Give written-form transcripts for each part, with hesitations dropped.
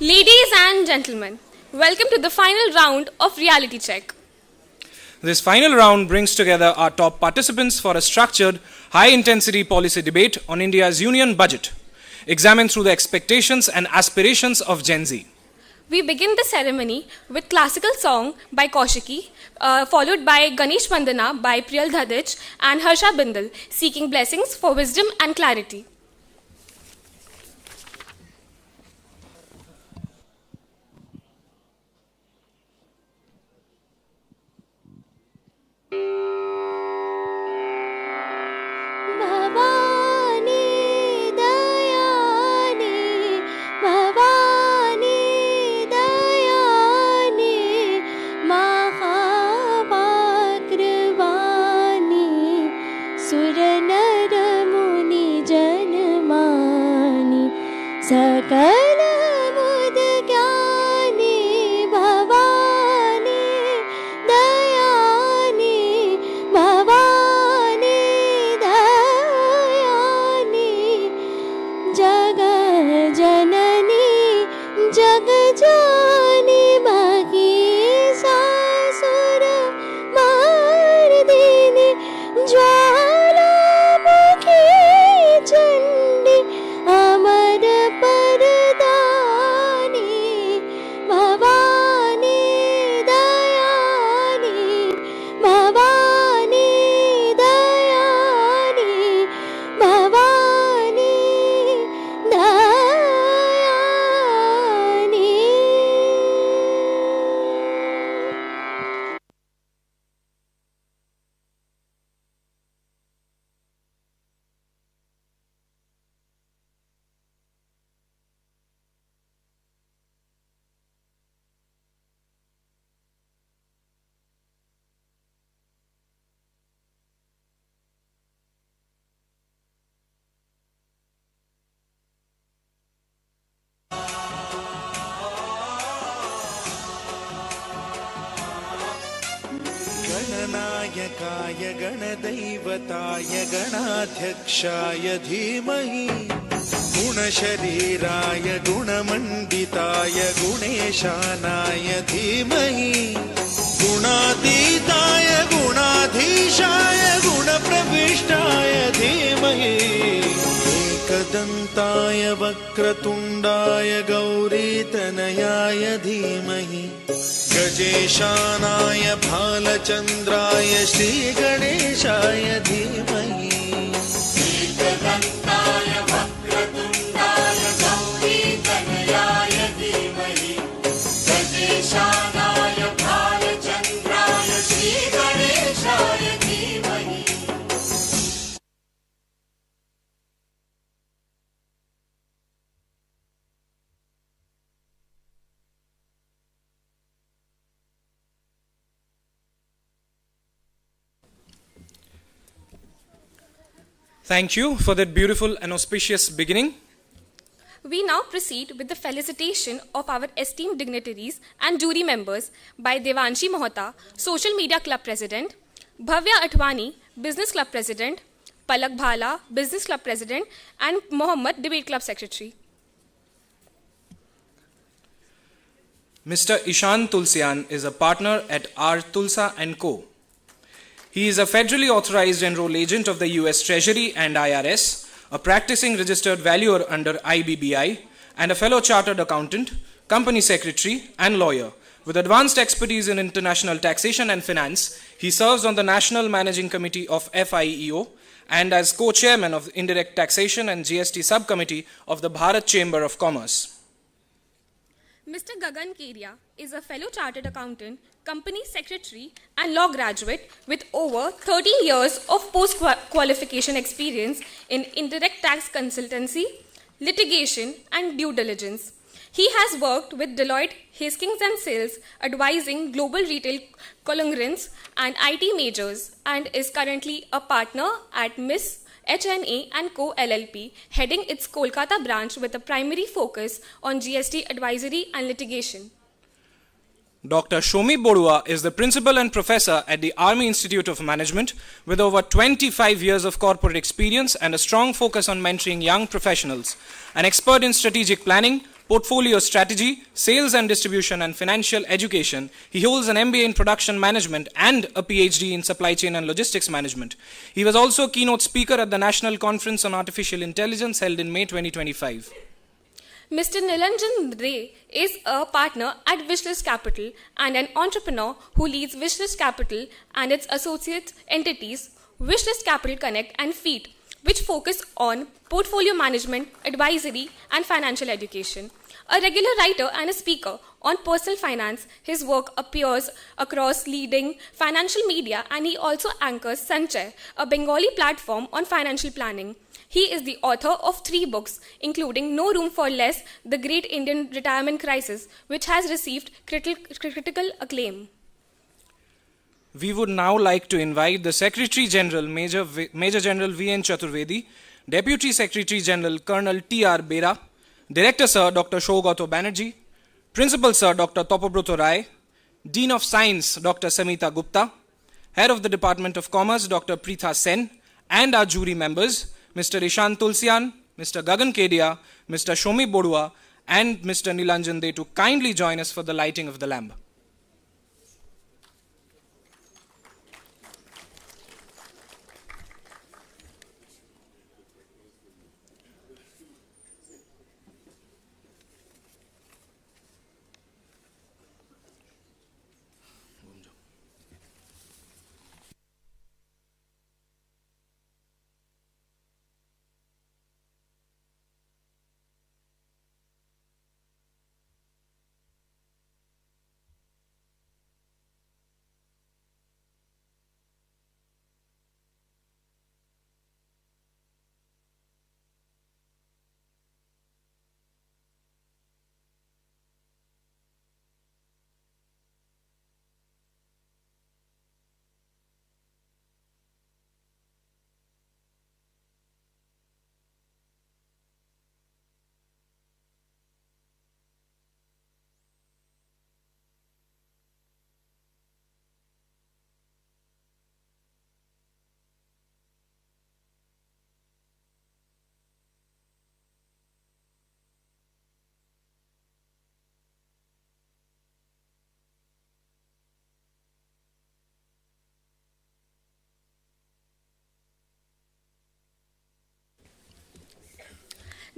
Ladies and gentlemen, welcome to the final round of Reality Check. This final round brings together our top participants for a structured, high-intensity policy debate on India's union budget, examined through the expectations and aspirations of Gen Z. We begin the ceremony with classical song by Kaushiki, followed by Ganesh Vandana by Priyal Dhadich and Harsha Bindal, seeking blessings for wisdom and clarity. गणनायकाय गणदैवताय गणाध्यक्षाय धीमहि गुणशरीराय गुणमण्डिताय गुणेशानाय धीमहि गुणातीताय गुणाधीशाय गुणप्रविष्टाय धीमहि एकदन्ताय वक्रतुण्डाय गौरीतनयाय धीमहि गजेशानाय भालचन्द्राय श्रीगणेशाय धीमहि एकदन्ताय वक्रतुण्डाय गौरीतनयाय धीमहि गजेशानाय भालचन्द्राय श्रीगणेशाय धीमहि. Thank you for that beautiful and auspicious beginning. We now proceed with the felicitation of our esteemed dignitaries and jury members by Devanshi Mohta, Social Media Club President, Bhavya Atwani, Business Club President, Palak Bhala, Business Club President, and Mohammed, Debate Club Secretary. Mr. Ishan Tulsian is a partner at R. Tulsa & Co. He is a federally authorized enroll agent of the US Treasury and IRS, a practicing registered valuer under IBBI, and a fellow chartered accountant, company secretary, and lawyer. With advanced expertise in international taxation and finance, he serves on the National Managing Committee of FIEO and as co-chairman of the Indirect Taxation and GST Subcommittee of the Bharat Chamber of Commerce. Mr. Gagan Keria is a fellow chartered accountant, company secretary, and law graduate with over 13 years of post-qualification experience in indirect tax consultancy, litigation, and due diligence. He has worked with Deloitte, Hastings & Sales, advising global retail conglomerates and IT majors, and is currently a partner at Miss HNA & Co. LLP, heading its Kolkata branch with a primary focus on GST advisory and litigation. Dr. Shomi Bodua is the principal and professor at the Army Institute of Management with over 25 years of corporate experience and a strong focus on mentoring young professionals, an expert in strategic planning, portfolio strategy, sales and distribution, and financial education. He holds an MBA in production management and a PhD in supply chain and logistics management. He was also a keynote speaker at the National Conference on Artificial Intelligence held in May 2025. Mr. Nilanjan Ray is a partner at Wishlist Capital and an entrepreneur who leads Wishlist Capital and its associate entities, Wishlist Capital Connect and Feed, which focus on portfolio management, advisory, and financial education. A regular writer and a speaker on personal finance, his work appears across leading financial media, and he also anchors Sanchay, a Bengali platform on financial planning. He is the author of 3 books, including No Room for Less, The Great Indian Retirement Crisis, which has received critical acclaim. We would now like to invite the Secretary General, Major General V.N. Chaturvedi, Deputy Secretary General Colonel T.R. Bera, Director Sir Dr. Shogato Banerjee, Principal Sir Dr. Topabroto Rai, Dean of Science Dr. Samita Gupta, Head of the Department of Commerce Dr. Preetha Sen, and our jury members, Mr. Ishan Tulsian, Mr. Gagan Kedia, Mr. Shomi Bodua, and Mr. Nilanjan De to kindly join us for the lighting of the lamp.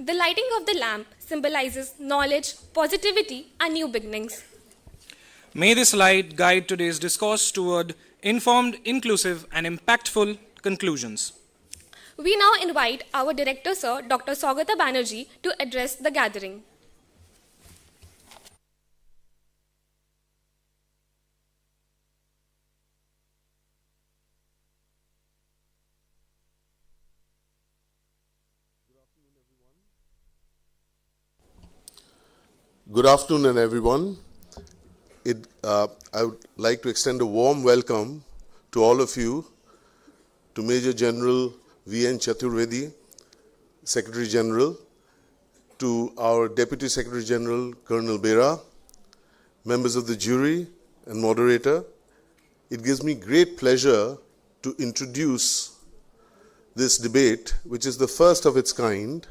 The lighting of the lamp symbolizes knowledge, positivity, and new beginnings. May this light guide today's discourse toward informed, inclusive, and impactful conclusions. We now invite our Director Sir, Dr. Saugata Banerjee, to address the gathering. Good afternoon, everyone. I would like to extend a warm welcome to all of you, to Major General V.N. Chaturvedi, Secretary General, to our Deputy Secretary General, Colonel Bera, members of the jury and moderator. It gives me great pleasure to introduce this debate, which is the first of its kind,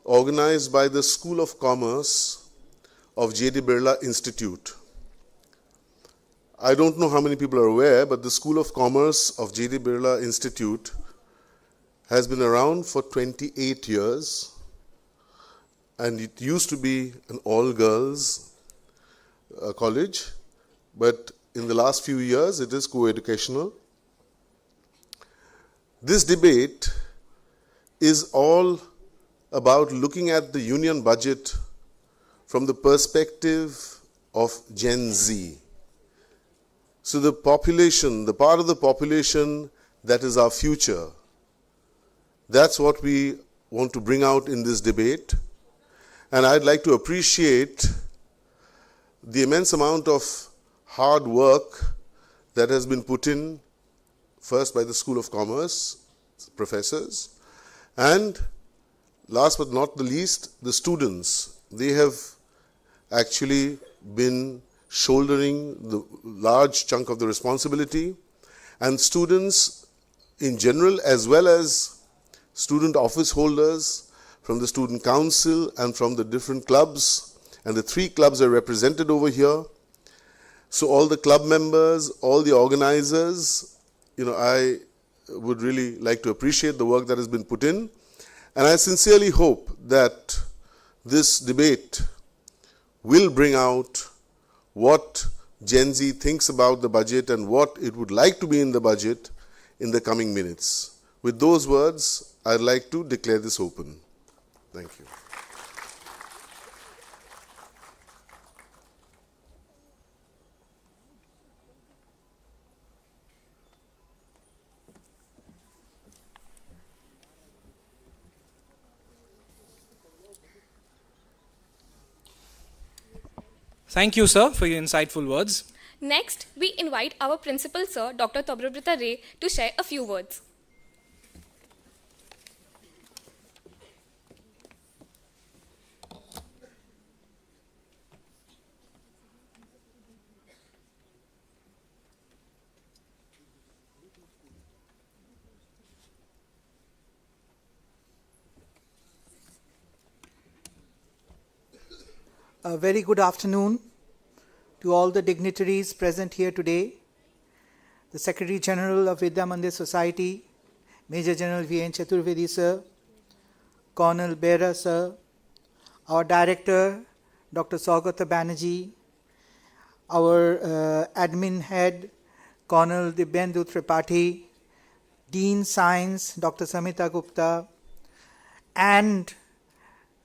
organized by the School of Commerce of J.D. Birla Institute. I don't know how many people are aware, but the School of Commerce of J.D. Birla Institute has been around for 28 years, and it used to be an all-girls college, but in the last few years it is co-educational. This debate is all about looking at the union budget from the perspective of Gen Z. So the population, the part of the population that is our future, that's what we want to bring out in this debate. And I'd like to appreciate the immense amount of hard work that has been put in, first by the School of Commerce, professors, and last but not the least, the students. They have actually been shouldering the large chunk of the responsibility, and students in general, as well as student office holders, from the student council, and from the different clubs. And the 3 clubs are represented over here. So all the club members, all the organizers, I would really like to appreciate the work that has been put in. And I sincerely hope that this debate will bring out what Gen Z thinks about the budget and what it would like to be in the budget in the coming minutes. With those words, I'd like to declare this open. Thank you. Thank you, sir, for your insightful words. Next, we invite our principal, sir, Dr. Tobrabrita Ray, to share a few words. A very good afternoon to all the dignitaries present here today, the Secretary General of Vidya Mandir Society, Major General V.N. Chaturvedi sir, Colonel Birla sir, our Director, Dr. Saugata Banerjee, our Admin Head, Colonel Dibyendu Tripathi, Dean Science, Dr. Samita Gupta, and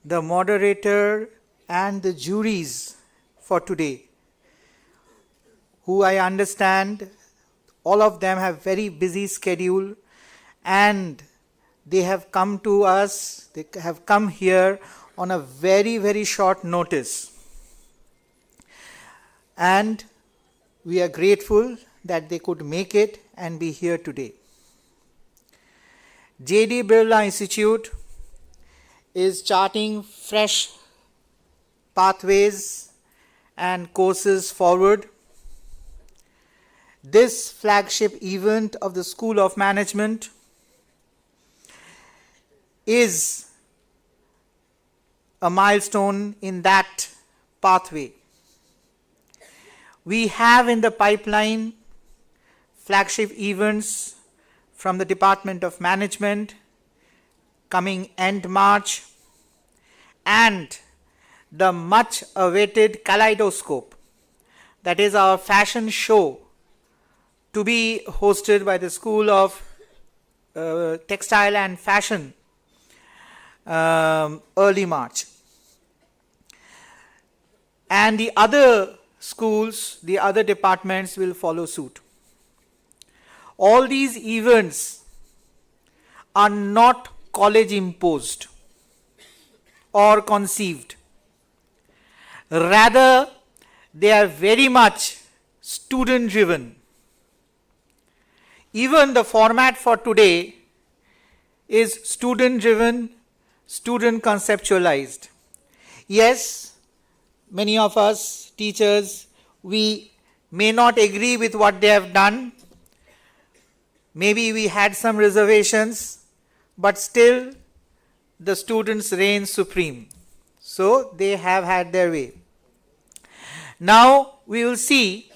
the moderator and the juries for today, who I understand all of them have very busy schedule and they have come to us, they have come here on a very, very short notice. And we are grateful that they could make it and be here today. J.D. Birla Institute is charting fresh pathways and courses forward. This flagship event of the School of Management is a milestone in that pathway. We have in the pipeline flagship events from the Department of Management coming end March, and the much awaited Kaleidoscope, that is our fashion show, to be hosted by the School of Textile and Fashion early March. And the other schools, the other departments will follow suit. All these events are not college imposed or conceived. Rather, they are very much student driven. Even the format for today is student driven, student conceptualized. Yes, many of us teachers, we may not agree with what they have done. Maybe we had some reservations, but still the students reign supreme. So they have had their way. Now we will see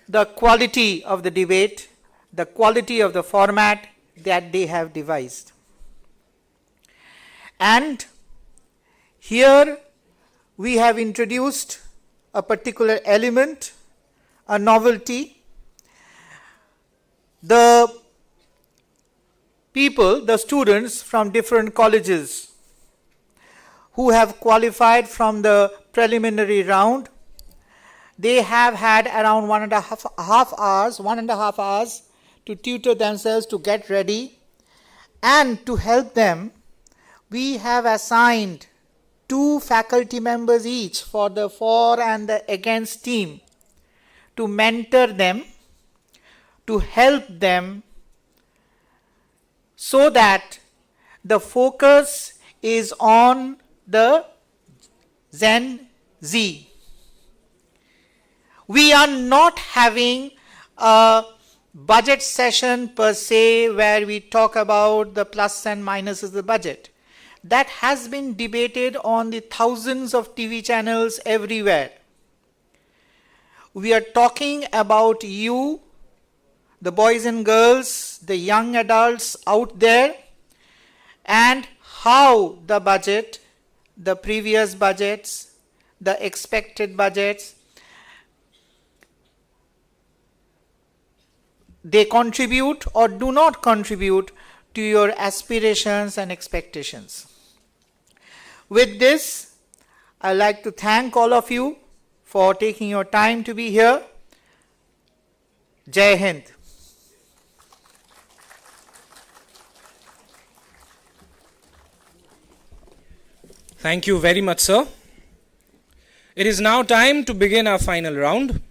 the quality of the debate, the quality of the format that they have devised. And here we have introduced a particular element, a novelty. The people, the students from different colleges who have qualified from the preliminary round, they have had around 1.5 hours to tutor themselves to get ready, and to help them we have assigned 2 faculty members each for the for and the against team to mentor them, to help them, so that the focus is on the Gen Z. We are not having a budget session per se where we talk about the plus and minuses of the budget. that has been debated on the thousands of TV channels everywhere. We are talking about you, the boys and girls, the young adults out there, and how the budget, the previous budgets, the expected budgets, they contribute or do not contribute to your aspirations and expectations. With this, I'd like to thank all of you for taking your time to be here. Jai Hind. Thank you very much, sir. It is now time to begin our final round.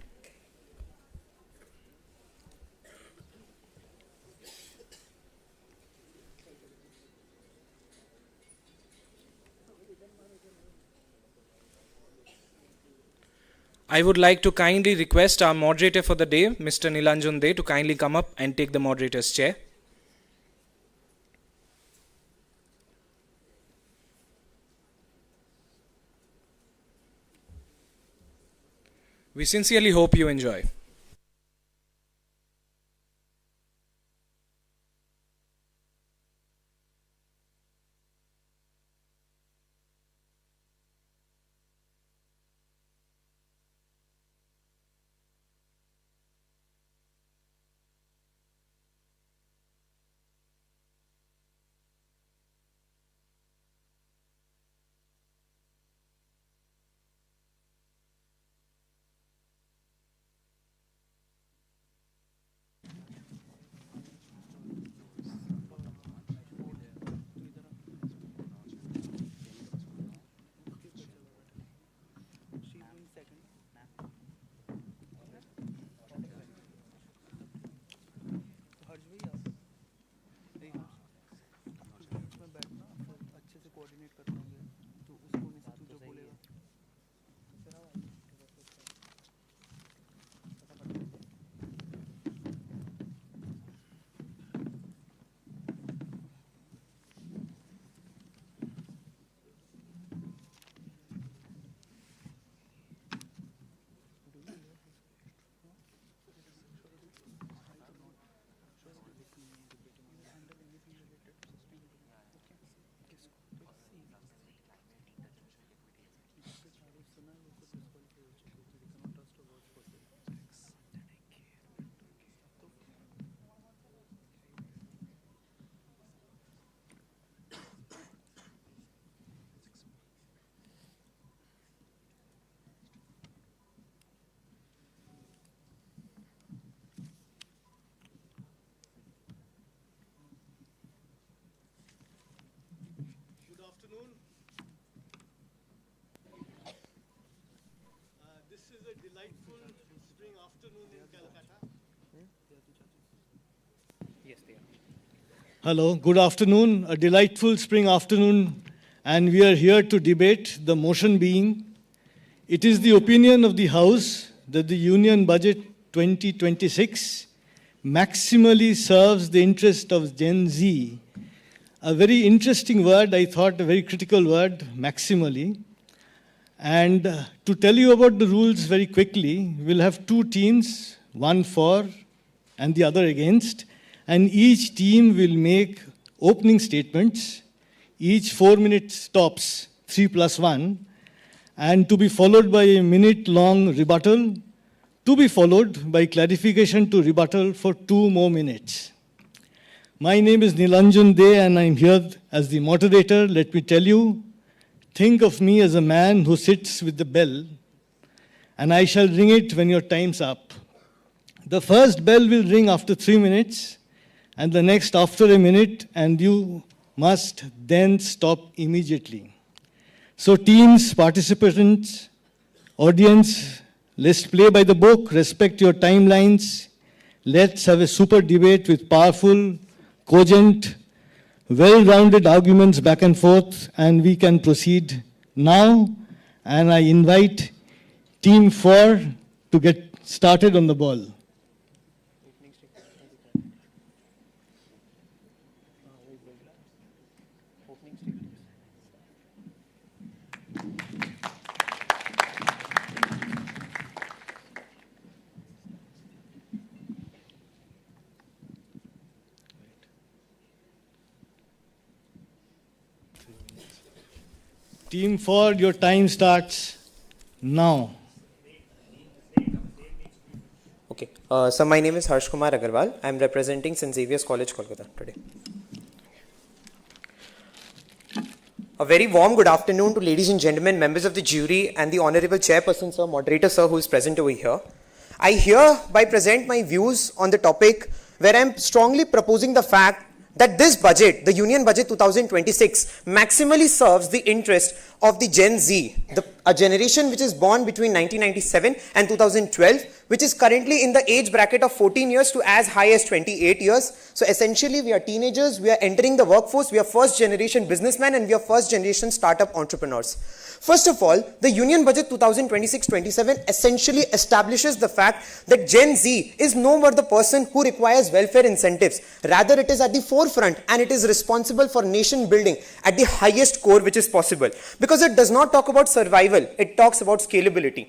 I would like to kindly request our moderator for the day, Mr. Nilanjan De, to kindly come up and take the moderator's chair. We sincerely hope you enjoy. Hello, good afternoon, a delightful spring afternoon, and we are here to debate the motion being, it is the opinion of the House that the Union Budget 2026 maximally serves the interest of Gen Z. A very interesting word, I thought, a very critical word, maximally. And to tell you about the rules very quickly, we'll have two teams, one for and the other against. And each team will make opening statements, each 4 minutes tops, 3+1, and to be followed by a minute-long rebuttal, to be followed by clarification to rebuttal for 2 more minutes. My name is Nilanjan De, and I'm here as the moderator. Let me tell you, think of me as a man who sits with the bell, and I shall ring it when your time's up. The first bell will ring after 3 minutes, and the next after a minute, and you must then stop immediately. So teams, participants, audience, let's play by the book, respect your timelines. Let's have a super debate with powerful, cogent, well-rounded arguments back and forth, and we can proceed now. And I invite Team 4 to get started on the ball. Team 4, your time starts now. Okay, so my name is Harsh Kumar Agarwal. I am representing St. Xavier's College, Kolkata today. A very warm good afternoon to ladies and gentlemen, members of the jury and the honorable chairperson, sir, moderator, sir, who is present over here. I hereby present my views on the topic where I am strongly proposing the fact that this budget, the Union Budget 2026, maximally serves the interest of the Gen Z, a generation which is born between 1997 and 2012, which is currently in the age bracket of 14 years to as high as 28 years. So essentially, we are teenagers, we are entering the workforce, we are first generation businessmen, and we are first generation startup entrepreneurs. First of all, the Union Budget 2026-27 essentially establishes the fact that Gen Z is no more the person who requires welfare incentives. Rather, it is at the forefront and it is responsible for nation building at the highest core which is possible. Because it does not talk about survival, it talks about scalability.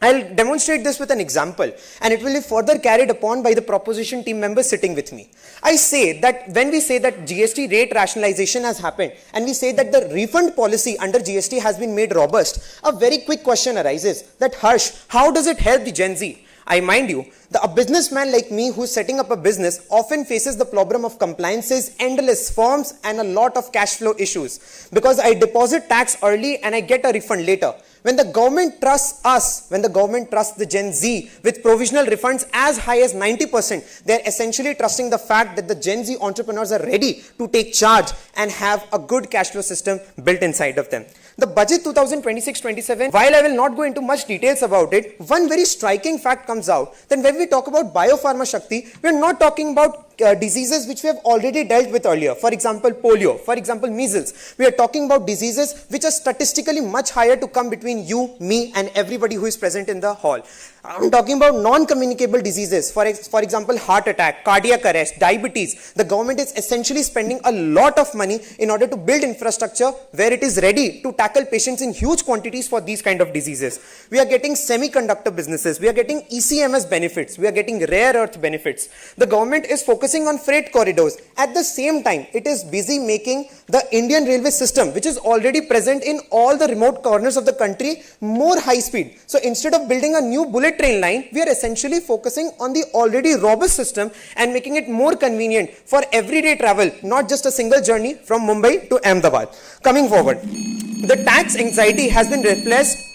I'll demonstrate this with an example, and it will be further carried upon by the proposition team members sitting with me. I say that when we say that GST rate rationalization has happened, and we say that the refund policy under GST has been made robust, a very quick question arises that, Harsh, how does it help the Gen Z? I mind you, a businessman like me who's setting up a business often faces the problem of compliances, endless forms, and a lot of cash flow issues. Because I deposit tax early and I get a refund later. When the government trusts us, when the government trusts the Gen Z with provisional refunds as high as 90%, they're essentially trusting the fact that the Gen Z entrepreneurs are ready to take charge and have a good cash flow system built inside of them. The budget 2026-27, while I will not go into much details about it, one very striking fact comes out that when we talk about biopharma Shakti, we are not talking about diseases which we have already dealt with earlier. For example, polio, for example, measles. We are talking about diseases which are statistically much higher to come between you, me, and everybody who is present in the hall. I'm talking about non-communicable diseases, for example, heart attack, cardiac arrest, diabetes. The government is essentially spending a lot of money in order to build infrastructure where it is ready to tackle patients in huge quantities for these kind of diseases. We are getting semiconductor businesses, we are getting ECMS benefits, we are getting rare earth benefits. The government is focusing on freight corridors. At the same time, it is busy making the Indian railway system, which is already present in all the remote corners of the country, more high speed. So instead of building a new bullet train line, we are essentially focusing on the already robust system and making it more convenient for everyday travel, not just a single journey from Mumbai to Ahmedabad. Coming forward, the tax anxiety has been replaced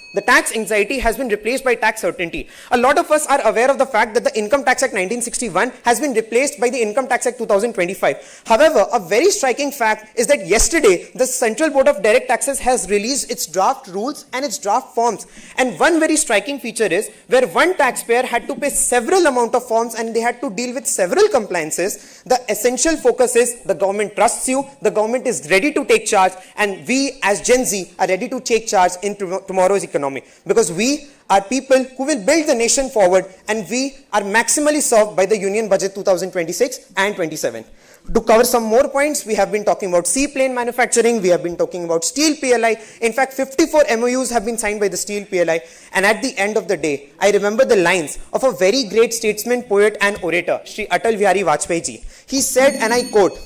by tax certainty. A lot of us are aware of the fact that the Income Tax Act 1961 has been replaced by the Income Tax Act 2025. However, a very striking fact is that yesterday, the Central Board of Direct Taxes has released its draft rules and its draft forms. And one very striking feature is where one taxpayer had to pay several amount of forms and they had to deal with several compliances. The essential focus is the government trusts you, the government is ready to take charge, and we as Gen Z are ready to take charge in tomorrow's economy. Because we are people who will build the nation forward, and we are maximally served by the Union Budget 2026 and 27. To cover some more points, we have been talking about seaplane manufacturing, we have been talking about steel PLI. In fact, 54 MOUs have been signed by the steel PLI. And at the end of the day, I remember the lines of a very great statesman, poet and orator, Shri Atal Bihari Vajpayee ji. He said, and I quote,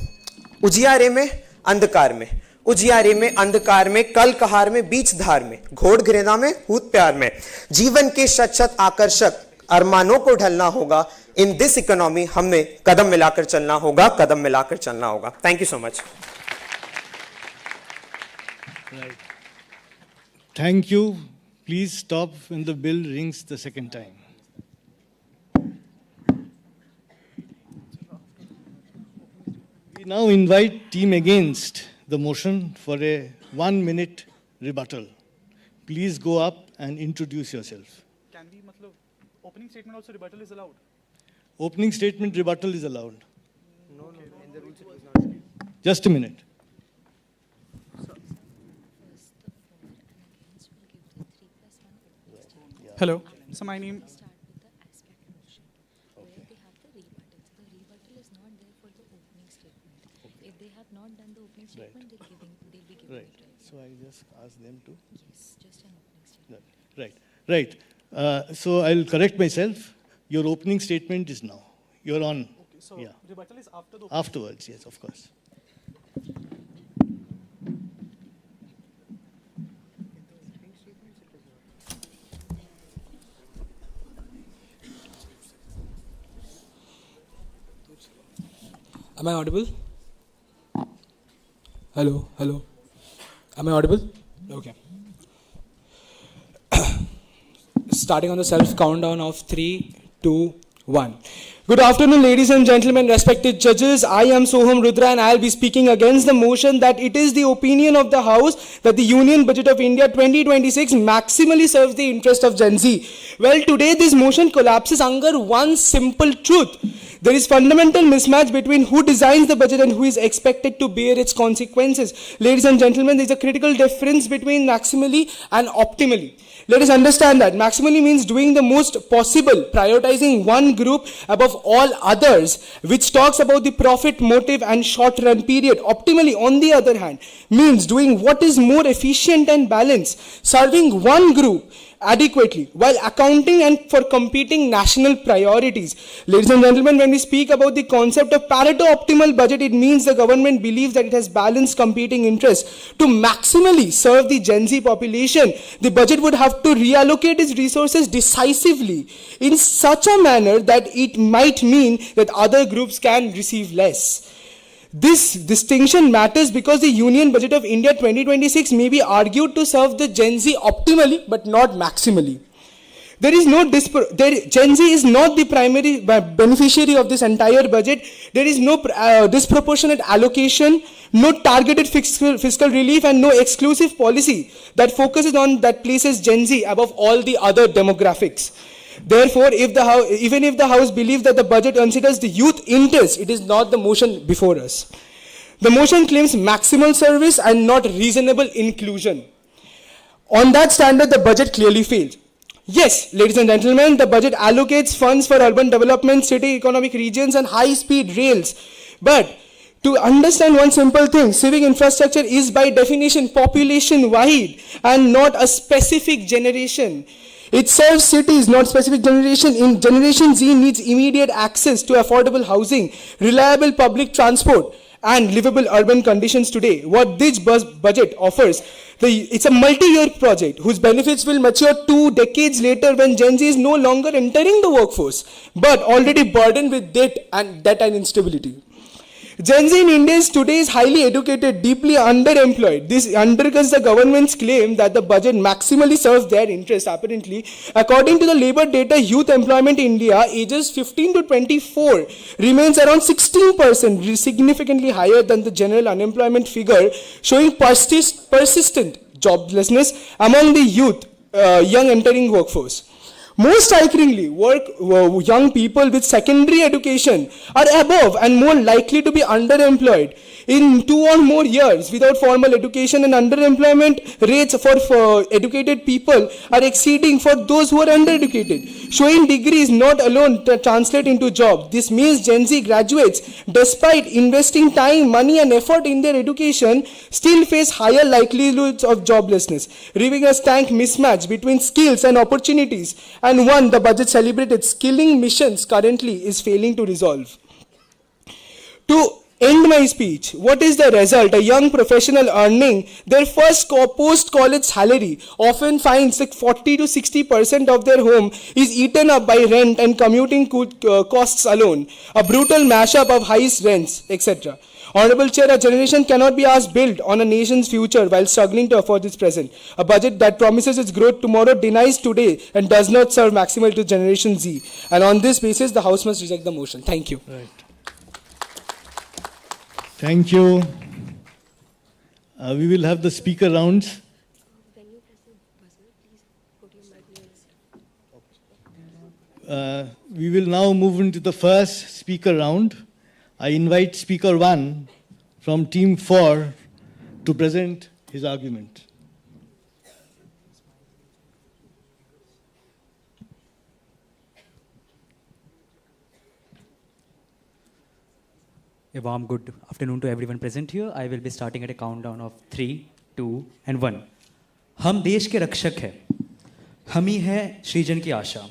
"Ujiyare mein, andhakar mein. उजियारे में, अंधकार में, कल कहार में, बीच धार में, घोड़ घृणा में, हूत प्यार में, जीवन के शत आकर्षक अरमानों को ढलना होगा. इन दिस इकोनॉमी हमें कदम मिलाकर चलना होगा, कदम मिलाकर चलना होगा." Thank you so much. Thank you. Please stop when the bell rings the second time. We now invite team against the motion for a 1-minute rebuttal. Please go up and introduce yourself. Can we, opening statement also rebuttal is allowed? Opening statement rebuttal is allowed. No, in the rules it was not. Just a minute. Hello. So my name. Right. So I just ask them to. Yes, just an opening statement. Right. So I'll correct myself. Your opening statement is now. You're on. Okay. So rebuttal is after the. Afterwards, yes, of course. Am I audible? Hello, hello. Am I audible? Okay. Starting on the self countdown of 3, 2, 1. Good afternoon, ladies and gentlemen, respected judges. I am Soham Rudra and I'll be speaking against the motion that it is the opinion of the House that the Union Budget of India 2026 maximally serves the interest of Gen Z. Well, today this motion collapses under one simple truth. There is fundamental mismatch between who designs the budget and who is expected to bear its consequences. Ladies and gentlemen, there is a critical difference between maximally and optimally. Let us understand that maximally means doing the most possible, prioritizing one group above all others, which talks about the profit motive and short run period. Optimally, on the other hand, means doing what is more efficient and balanced, serving one group adequately while accounting and for competing national priorities. Ladies and gentlemen, when we speak about the concept of Pareto optimal budget, it means the government believes that it has balanced competing interests. To maximally serve the Gen Z population, the budget would have to reallocate its resources decisively in such a manner that it might mean that other groups can receive less. This distinction matters because the Union Budget of India 2026 may be argued to serve the Gen Z optimally but not maximally. There is no Gen Z is not the primary beneficiary of this entire budget. There is no disproportionate allocation, no targeted fiscal relief, and no exclusive policy that focuses on that places Gen Z above all the other demographics. Therefore, even if the House believes that the budget considers the youth interest, it is not the motion before us. The motion claims maximal service and not reasonable inclusion. On that standard, the budget clearly fails. Yes, ladies and gentlemen, the budget allocates funds for urban development, city economic regions, and high-speed rails. But to understand one simple thing, civic infrastructure is by definition population-wide and not a specific generation. It serves cities, not specific generation. In Generation Z needs immediate access to affordable housing, reliable public transport, and livable urban conditions today. What this budget offers, it's a multi-year project whose benefits will mature 2 decades later when Gen Z is no longer entering the workforce, but already burdened with debt and instability. Gen Z in India today is highly educated, deeply underemployed. This undercuts the government's claim that the budget maximally serves their interests. Apparently, according to the labor data, youth employment in India, ages 15 to 24, remains around 16%, significantly higher than the general unemployment figure, showing persistent joblessness among the youth, young entering workforce. Most strikingly, young people with secondary education are above and more likely to be underemployed. In 2 or more years without formal education, and underemployment rates for educated people are exceeding for those who are undereducated. Showing degrees not alone translate into jobs. This means Gen Z graduates, despite investing time, money and effort in their education, still face higher likelihoods of joblessness, revealing a stank mismatch between skills and opportunities, and one the budget celebrated skilling missions currently is failing to resolve. To end my speech, what is the result? A young professional earning their first post-college salary often finds that 40 to 60% of their home is eaten up by rent and commuting costs alone, a brutal mashup of highest rents, etc. Honorable Chair, a generation cannot be asked build on a nation's future while struggling to afford its present. A budget that promises its growth tomorrow denies today and does not serve maximal to Generation Z. And on this basis, the House must reject the motion. Thank you. Right. Thank you. We will have the speaker rounds. We will now move into the first speaker round. I invite speaker 1 from team 4 to present his argument. A warm good afternoon to everyone present here. I will be starting at a countdown of 3, 2 and 1. हम देश के रक्षक हैं, हम ही हैं सृजन की आशा,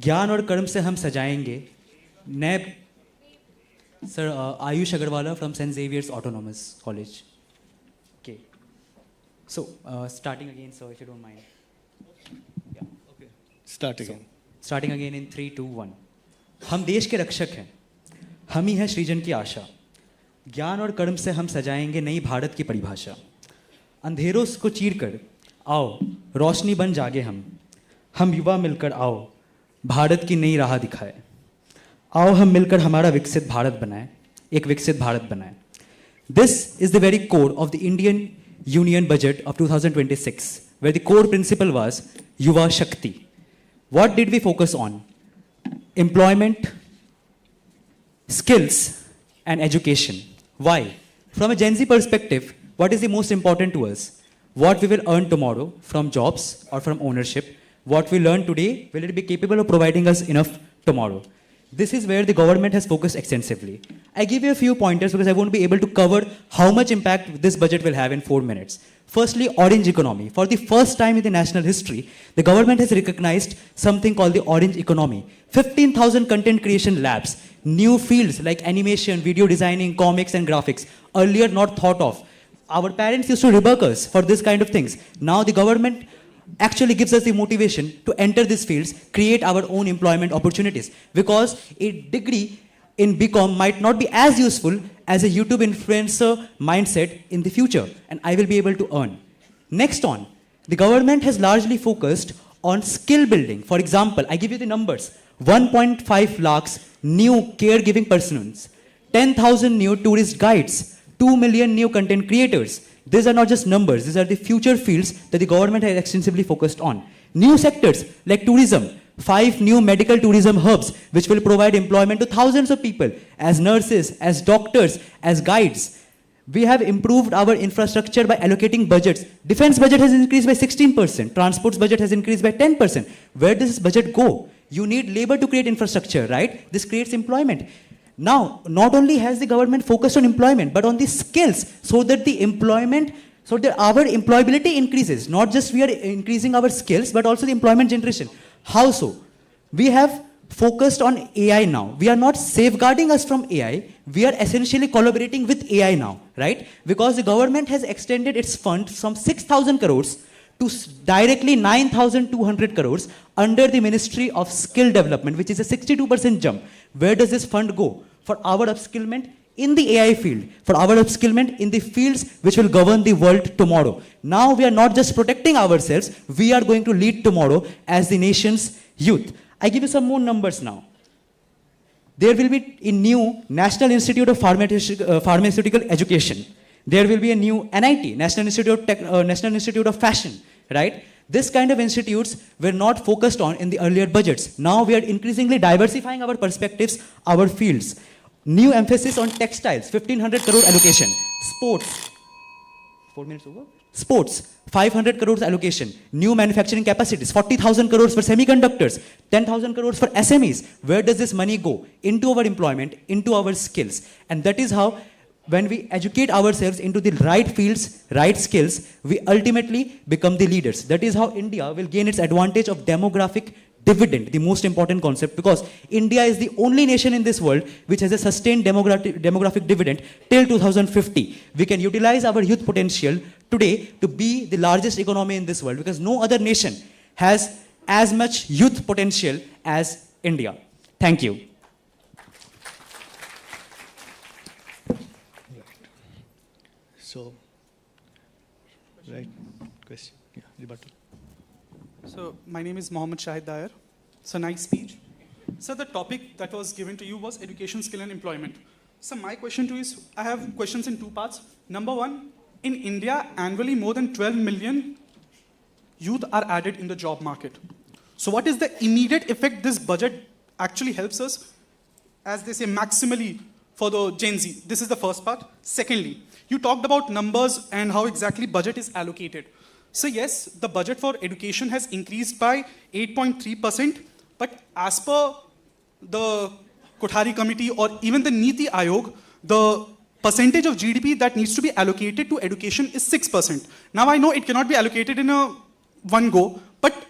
ज्ञान और कर्म से हम सजाएंगे नए. Sir, Ayush Agarwala from St. Xavier's Autonomous College. Okay. So, starting again, sir, if you don't mind. Yeah. Start again. So, starting again in 3, 2, 1. हम देश के रक्षक हैं, हम ही है सृजन की आशा, ज्ञान और कर्म से हम सजाएंगे नई भारत की परिभाषा। अंधेरों को चीर कर आओ, रोशनी बन जागे हम युवा मिलकर आओ, भारत की नई राह दिखाए। आओ हम मिलकर हमारा विकसित भारत बनाएं, एक विकसित भारत बनाएं। This is the very core of the Indian Union budget of 2026, where the core principle was Yuva Shakti. What did we focus on? Employment, skills, and education. Why? From a Gen Z perspective, what is the most important to us? What we will earn tomorrow from jobs or from ownership. What we learn today, will it be capable of providing us enough tomorrow? This is where the government has focused extensively. I give you a few pointers because I won't be able to cover how much impact this budget will have in 4 minutes. Firstly, orange economy. For the first time in the national history, the government has recognized something called the orange economy. 15,000 content creation labs, new fields like animation, video designing, comics and graphics, earlier not thought of. Our parents used to rebuke us for this kind of things. Now the government actually gives us the motivation to enter these fields, create our own employment opportunities. Because a degree in BCom might not be as useful as a YouTube influencer mindset in the future, and I will be able to earn. Next on, the government has largely focused on skill building. For example, I give you the numbers. 1.5 lakhs new caregiving persons, 10,000 new tourist guides, 2 million new content creators. These are not just numbers, these are the future fields that the government has extensively focused on. New sectors like tourism, 5 new medical tourism hubs which will provide employment to thousands of people as nurses, as doctors, as guides. We have improved our infrastructure by allocating budgets. Defense budget has increased by 16%, transports budget has increased by 10%. Where does this budget go? You need labor to create infrastructure, right? This creates employment. Now, not only has the government focused on employment, but on the skills, so that our employability increases. Not just we are increasing our skills, but also the employment generation. How so? We have focused on AI now. We are not safeguarding us from AI. We are essentially collaborating with AI now, right? Because the government has extended its fund from 6,000 crores to directly 9,200 crores under the Ministry of Skill Development, which is a 62% jump. Where does this fund go? For our upskillment in the AI field, for our upskillment in the fields which will govern the world tomorrow. Now we are not just protecting ourselves, we are going to lead tomorrow as the nation's youth. I give you some more numbers now. There will be a new National Institute of Pharmaceutical Education. There will be a new NIT, National Institute of Fashion, right? This kind of institutes were not focused on in the earlier budgets. Now we are increasingly diversifying our perspectives, our fields. New emphasis on textiles, 1,500 crore allocation. Sports, 4 minutes over? Sports, 500 crores allocation. New manufacturing capacities, 40,000 crores for semiconductors, 10,000 crores for SMEs. Where does this money go? Into our employment, into our skills. And that is how, when we educate ourselves into the right fields, right skills, we ultimately become the leaders. That is how India will gain its advantage of demographic dividend, the most important concept, because India is the only nation in this world which has a sustained demographic dividend till 2050. We can utilize our youth potential today to be the largest economy in this world, because no other nation has as much youth potential as India. Thank you. So, right, question, yeah, rebuttal. So, my name is Mohammed Shahid Dair. It's a nice speech. So, the topic that was given to you was education, skill, and employment. So, my question to you is, I have questions in 2 parts. Number 1, in India, annually more than 12 million youth are added in the job market. So, what is the immediate effect this budget actually helps us, as they say, maximally for the Gen Z? This is the first part. Secondly, you talked about numbers and how exactly budget is allocated. So yes, the budget for education has increased by 8.3%, but as per the Kothari Committee or even the Niti Aayog, the percentage of GDP that needs to be allocated to education is 6%. Now I know it cannot be allocated in one go, but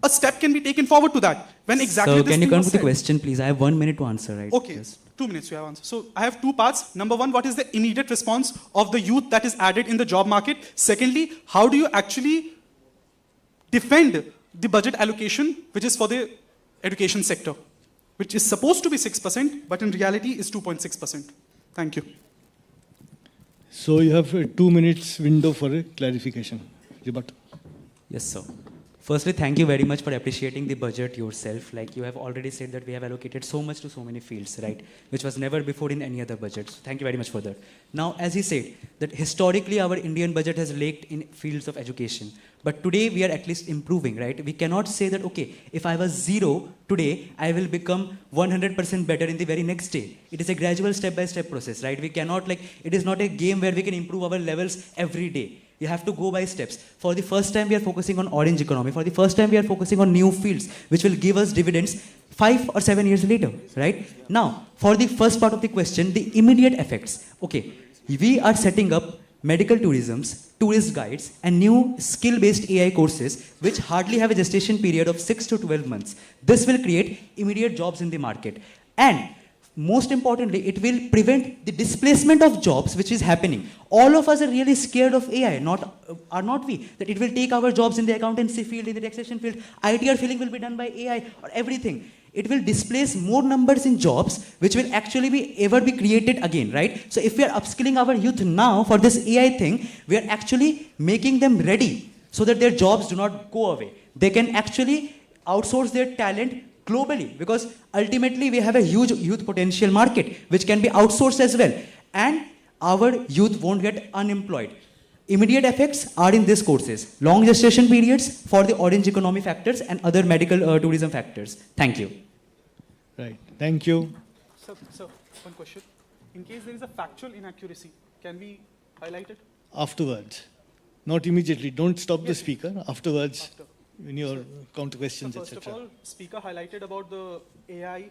a step can be taken forward to that. When exactly So this can you thing come was to the said. question, please? I have 1 minute to answer, right? Okay. Yes. 2 minutes you have answer. So I have 2 parts. Number 1, what is the immediate response of the youth that is added in the job market? Secondly, how do you actually defend the budget allocation which is for the education sector? which is supposed to be 6%, but in reality is 2.6%. Thank you. So you have a 2 minutes window for a clarification. Rebuttal. Yes, sir. Firstly, thank you very much for appreciating the budget yourself. Like you have already said that we have allocated so much to so many fields, right? Which was never before in any other budget. So thank you very much for that. Now, as he said, that historically our Indian budget has lacked in fields of education. But today we are at least improving, right? We cannot say that, okay, if I was 0 today, I will become 100% better in the very next day. It is a gradual step-by-step process, right? We cannot it is not a game where we can improve our levels every day. You have to go by steps. For the first time, we are focusing on orange economy. For the first time, we are focusing on new fields, which will give us dividends 5 or 7 years later, right? Now, for the first part of the question, the immediate effects. Okay, we are setting up medical tourisms, tourist guides, and new skill-based AI courses, which hardly have a gestation period of 6 to 12 months. This will create immediate jobs in the market. And most importantly, it will prevent the displacement of jobs which is happening. All of us are really scared of AI, are not we? That it will take our jobs in the accountancy field, in the taxation field, ITR filling will be done by AI, or everything. It will displace more numbers in jobs which will actually ever be created again, right? So if we are upskilling our youth now for this AI thing, we are actually making them ready so that their jobs do not go away. They can actually outsource their talent globally, because ultimately we have a huge youth potential market which can be outsourced as well, and our youth won't get unemployed. Immediate effects are in these courses: long gestation periods for the orange economy factors and other medical tourism factors. Thank you. Right. Thank you. Sir, one question. In case there is a factual inaccuracy, can we highlight it? Afterwards. Not immediately. Don't stop the speaker. Afterwards. In your counter questions, First etc. of all, speaker highlighted about the AI,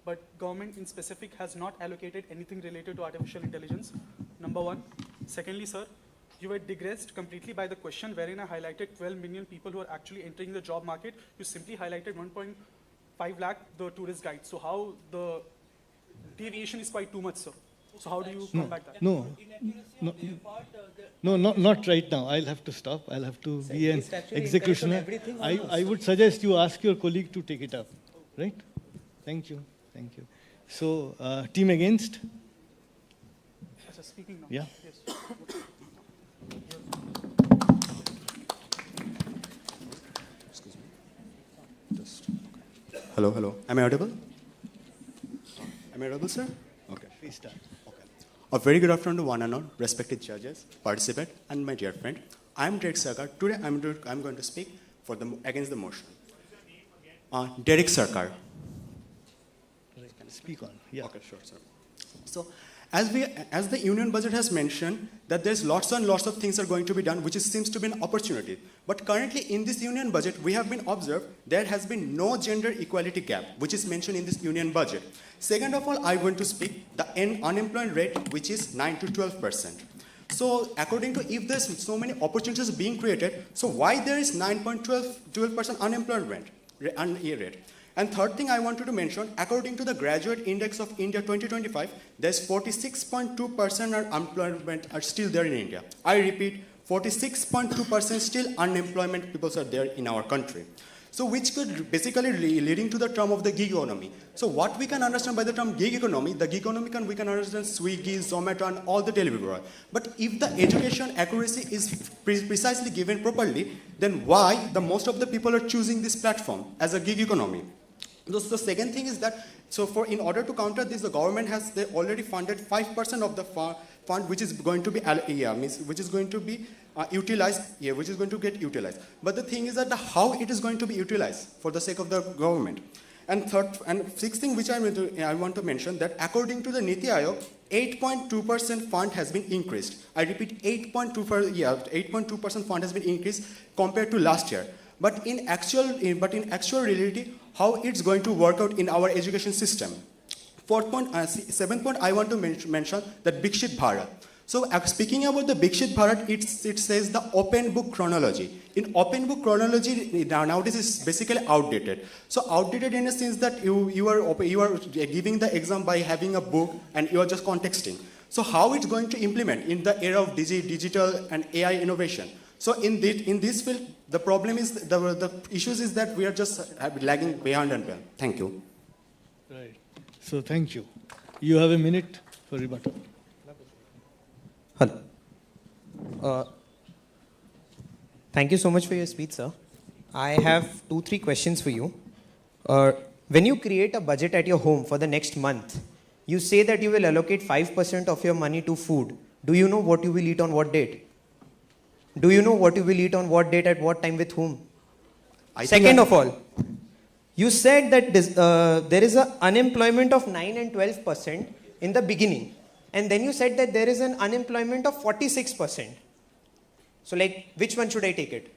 but government in specific has not allocated anything related to artificial intelligence. Number one. Secondly, sir, you were digressed completely by the question wherein I highlighted 12 million people who are actually entering the job market. You simply highlighted 1.5 lakh the tourist guides. So how the deviation is quite too much, sir. So how do you combat that? No, not right now. I'll have to stop. I'll have to be an executioner. I would suggest you ask your colleague to take it up. Right? Thank you. Thank you. So, team against? Sir, speaking now. Yeah. Yes. Hello. Am I audible? Am I audible, sir? Okay. Please start. A very good afternoon to one and all, respected judges, participants, and my dear friend. I am Derek Sarkar. Today I'm going to speak against the motion. Derek Sarkar. Speak on. Yeah. Okay, sure, sir. So, as the union budget has mentioned, that there's lots and lots of things are going to be done, which seems to be an opportunity. But currently in this union budget, we have been observed there has been no gender equality gap, which is mentioned in this union budget. Second of all, I want to speak the unemployment rate, which is 9 to 12%. So according to, if there's so many opportunities being created, so why there is 9.12% unemployment rate? And third thing I wanted to mention, according to the Graduate Index of India 2025, there's 46.2% unemployment are still there in India. I repeat, 46.2% still unemployment people are there in our country. So which could basically leading to the term of the gig economy. So what we can understand by the term gig economy, the gig economy we can understand Swiggy, Zomato, and all the delivery. But if the education accuracy is precisely given properly, then why the most of the people are choosing this platform as a gig economy? So the second thing is that, in order to counter this, the government has already funded 5% of the fund, which is going to be utilized, which is going to get utilized. But the thing is that how it is going to be utilized for the sake of the government. And sixth thing which I want to mention, that according to the Niti Aayog, 8.2% fund has been increased. I repeat, 8.2% fund has been increased compared to last year. But in actual reality, how it's going to work out in our education system. Seventh point, I want to mention that Bikshit Bharat. So speaking about the Bikshit Bharat, it says the open book chronology. In open book chronology, nowadays is basically outdated. So outdated in a sense that you are giving the exam by having a book and you are just contexting. So how it's going to implement in the era of digital and AI innovation? So in this field, the problem is, the issues is that we are just lagging behind and behind. Thank you. Right. So thank you. You have a minute for rebuttal. Hello. Thank you so much for your speech, sir. I have 2-3 questions for you. When you create a budget at your home for the next month, you say that you will allocate 5% of your money to food. Do you know what you will eat on what date? Do you know what you will eat on what date, at what time, with whom? Second of all, you said that there is an unemployment of 9 and 12% in the beginning. And then you said that there is an unemployment of 46%. So, like, which one should I take it?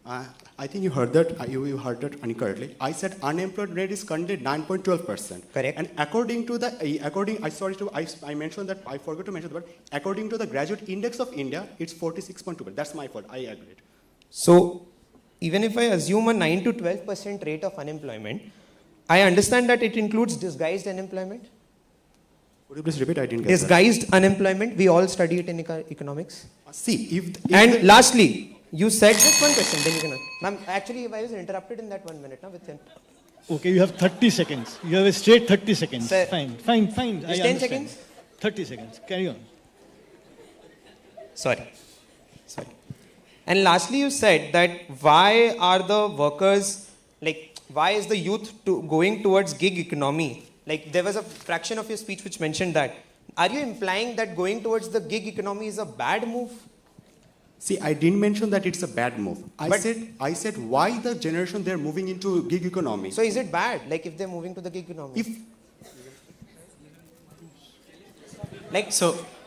I think you heard that. You heard that incorrectly. I said unemployment rate is currently 9.12%. Correct. And according to the I mentioned that I forgot to mention, but according to the Graduate Index of India, it's 46.2%. That's my fault. I agreed. So, even if I assume a 9 to 12% rate of unemployment, I understand that it includes disguised unemployment. Would you please repeat? I didn't get Disguised unemployment. We all study it in economics. See, lastly, you said just one question, then you can. Ma'am, actually, I was interrupted in that 1 minute. Now, within. Okay, you have 30 seconds. You have a straight 30 seconds. Sir, fine. Just 10 seconds? 30 seconds. Carry on. Sorry. And lastly, you said that why are the workers, why is the youth going towards gig economy? Like, there was a fraction of your speech which mentioned that. Are you implying that going towards the gig economy is a bad move? See, I didn't mention that it's a bad move. I said why the generation they're moving into gig economy. So is it bad, like if they're moving to the gig economy?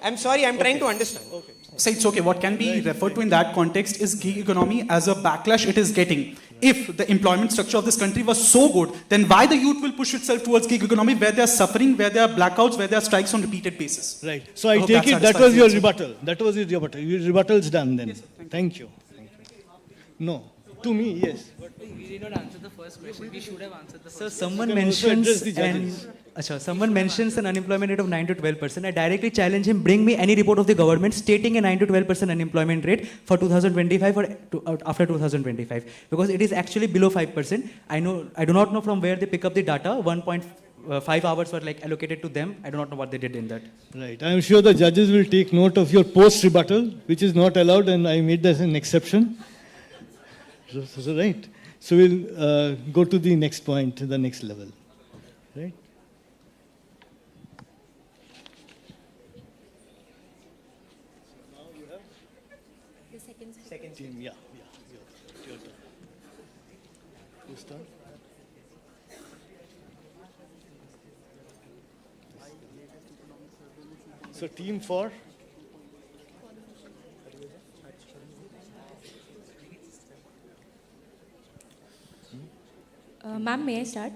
I'm sorry, I'm trying to understand. Okay. So it's okay. What can be referred to in that context is gig economy as a backlash it is getting. If the employment structure of this country was so good, then why the youth will push itself towards gig economy where they are suffering, where there are blackouts, where there are strikes on repeated basis? Right. So I take it that was your rebuttal. That was your rebuttal. Your rebuttal is done then. Yes, sir. Thank you. No. To me, yes. But we did not answer the first question. We should have answered the first question. So someone mentions an unemployment rate of 9 to 12%. I directly challenge him, bring me any report of the government stating a 9 to 12% unemployment rate for 2025 or after 2025. Because it is actually below 5%. I do not know from where they pick up the data. 1.5 hours were allocated to them. I do not know what they did in that. Right. I am sure the judges will take note of your post-rebuttal, which is not allowed, and I made that an exception. So right. So we'll go to the next point, the next level. Right. Second team, yeah. Your turn. Who's turn? So team 4. Ma'am, may I start?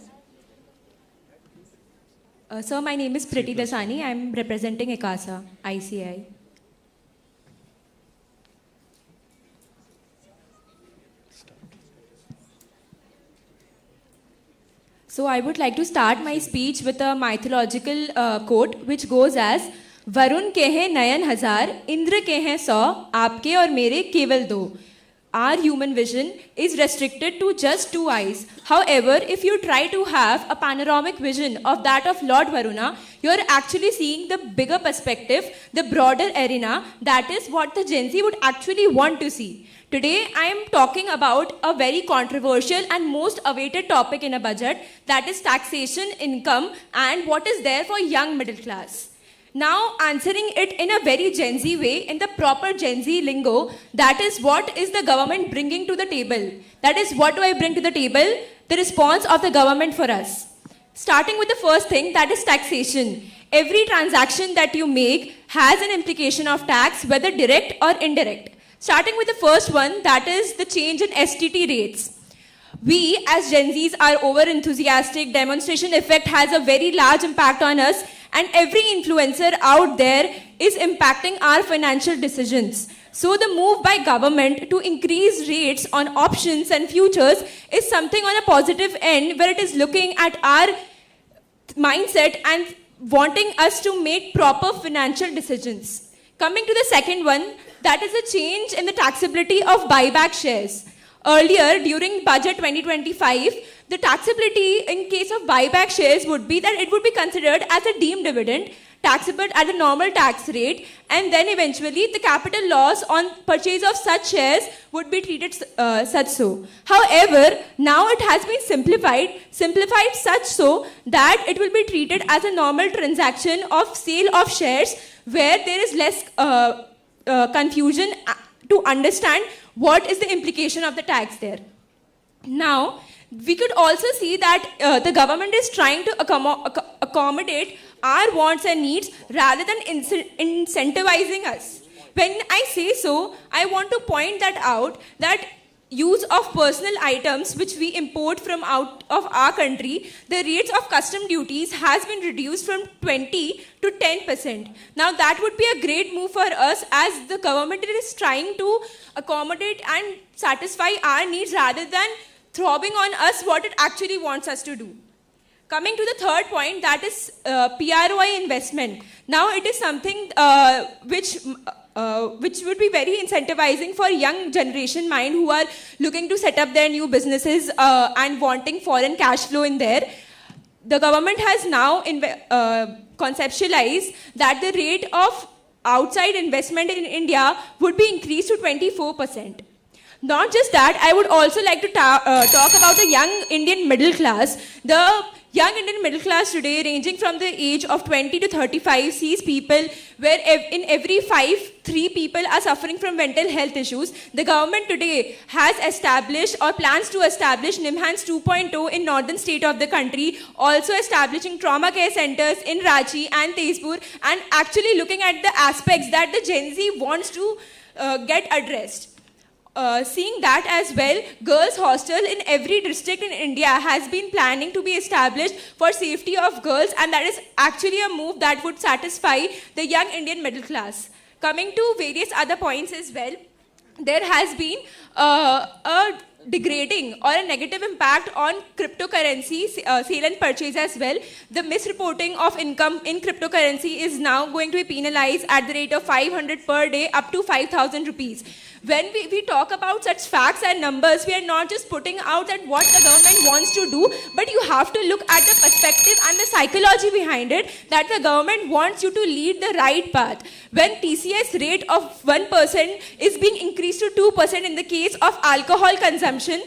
Sir, my name is Priti Dasani. I am representing ICASA, ICI. So I would like to start my speech with a mythological quote which goes as Varun के हैं नयन हजार, इंद्र के हैं 100, आपके और मेरे केवल 2. Our human vision is restricted to just 2 eyes. However, if you try to have a panoramic vision of that of Lord Varuna, you are actually seeing the bigger perspective, the broader arena. That is what the Gen Z would actually want to see. Today, I am talking about a very controversial and most awaited topic in a budget, that is taxation, income, and what is there for young middle class. Now, answering it in a very Gen Z way, in the proper Gen Z lingo, that is what is the government bringing to the table. That is what do I bring to the table? The response of the government for us. Starting with the first thing, that is taxation. Every transaction that you make has an implication of tax, whether direct or indirect. Starting with the first one, that is the change in STT rates. We as Gen Zs are over-enthusiastic. Demonstration effect has a very large impact on us, and every influencer out there is impacting our financial decisions. So the move by government to increase rates on options and futures is something on a positive end, where it is looking at our mindset and wanting us to make proper financial decisions. Coming to the second one, that is a change in the taxability of buyback shares. Earlier, during Budget 2025, the taxability in case of buyback shares would be that it would be considered as a deemed dividend, taxable at the normal tax rate, and then eventually the capital loss on purchase of such shares would be treated such so. However, now it has been simplified such so that it will be treated as a normal transaction of sale of shares, where there is less confusion to understand what is the implication of the tax there. Now, we could also see that the government is trying to accommodate our wants and needs rather than incentivizing us. When I say so, I want to point that out, that use of personal items which we import from out of our country, the rates of custom duties has been reduced from 20 to 10%. Now that would be a great move for us, as the government is trying to accommodate and satisfy our needs rather than throbbing on us what it actually wants us to do. Coming to the third point, that is PROI investment. Now it is something which would be very incentivizing for young generation mind who are looking to set up their new businesses and wanting foreign cash flow in there. The government has now conceptualized that the rate of outside investment in India would be increased to 24%. Not just that, I would also like to talk about the young Indian middle class. The young Indian middle class today, ranging from the age of 20 to 35, sees people where in every 3 people are suffering from mental health issues. The government today has established or plans to establish NIMHANS 2.0 in northern state of the country, also establishing trauma care centers in Ranchi and Tezpur, and actually looking at the aspects that the Gen Z wants to get addressed. Seeing that as well, girls' hostel in every district in India has been planning to be established for safety of girls, and that is actually a move that would satisfy the young Indian middle class. Coming to various other points as well, there has been a degrading or a negative impact on cryptocurrency sale and purchase as well. The misreporting of income in cryptocurrency is now going to be penalized at the rate of 500 per day up to 5,000 rupees. When we talk about such facts and numbers, we are not just putting out at what the government wants to do, but you have to look at the perspective and the psychology behind it, that the government wants you to lead the right path. When TCS rate of 1% is being increased to 2% in the case of alcohol consumption,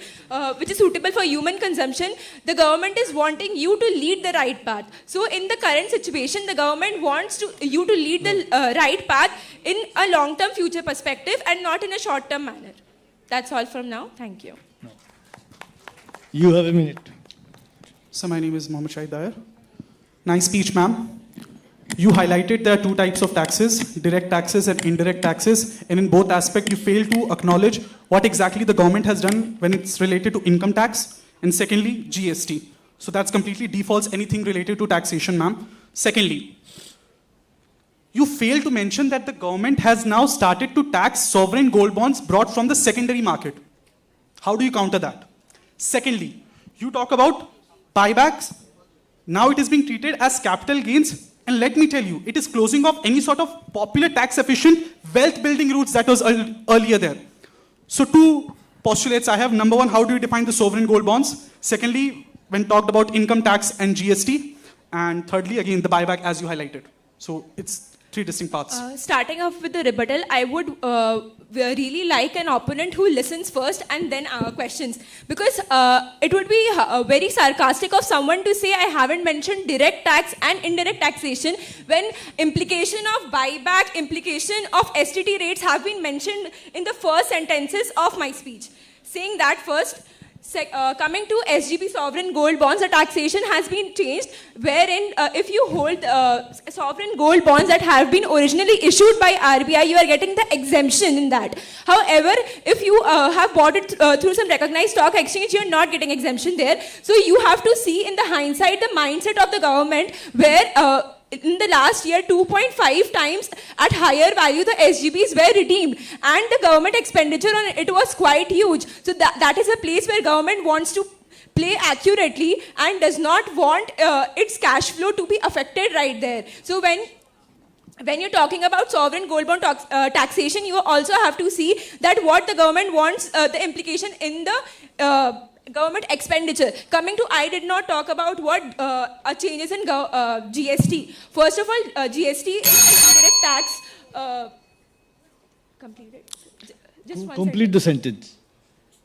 which is suitable for human consumption, the government is wanting you to lead the right path. So in the current situation, the government wants you to lead the right path in a long-term future perspective and not in a short-term manner. That's all from now. Thank you. You have a minute. So my name is Mohammed Shahid Dair. Nice speech, ma'am. You highlighted there are 2 types of taxes, direct taxes and indirect taxes, and in both aspects you fail to acknowledge what exactly the government has done when it's related to income tax, and secondly, GST. So that's completely defaults anything related to taxation, ma'am. Secondly, you fail to mention that the government has now started to tax sovereign gold bonds brought from the secondary market. How do you counter that? Secondly, you talk about buybacks. Now it is being treated as capital gains. And let me tell you, it is closing off any sort of popular tax-efficient wealth-building routes that was earlier there. So 2 postulates I have. Number 1, how do you define the sovereign gold bonds? Secondly, when talked about income tax and GST. And thirdly, again, the buyback as you highlighted. So it's 3 distinct paths. Starting off with the rebuttal, I would really like an opponent who listens first and then questions. Because it would be very sarcastic of someone to say I haven't mentioned direct tax and indirect taxation when implication of buyback, implication of STT rates have been mentioned in the first sentences of my speech. Saying that first, coming to SGB sovereign gold bonds, the taxation has been changed, wherein if you hold sovereign gold bonds that have been originally issued by RBI, you are getting the exemption in that. However, if you have bought it through some recognized stock exchange, you are not getting exemption there. So you have to see in the hindsight the mindset of the government, where in the last year, 2.5 times at higher value, the SGBs were redeemed. And the government expenditure on it was quite huge. So that is a place where government wants to play accurately and does not want its cash flow to be affected right there. So when you're talking about sovereign gold bond taxation, you also have to see that what the government wants, the implication in the government expenditure. Coming to, I did not talk about what changes in GST. First of all, GST is an indirect tax. Complete it. Just one Complete the sentence.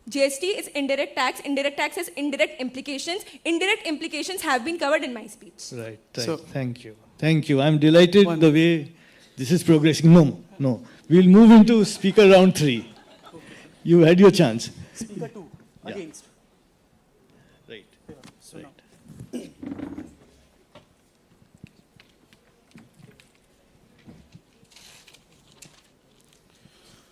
GST is indirect tax. Indirect tax has indirect implications. Indirect implications have been covered in my speech. Right. So- Thank you. Thank you. I'm delighted the way this is progressing. No. We'll move into speaker round 3. You had your chance. Speaker 2, against. Right. So Right. now.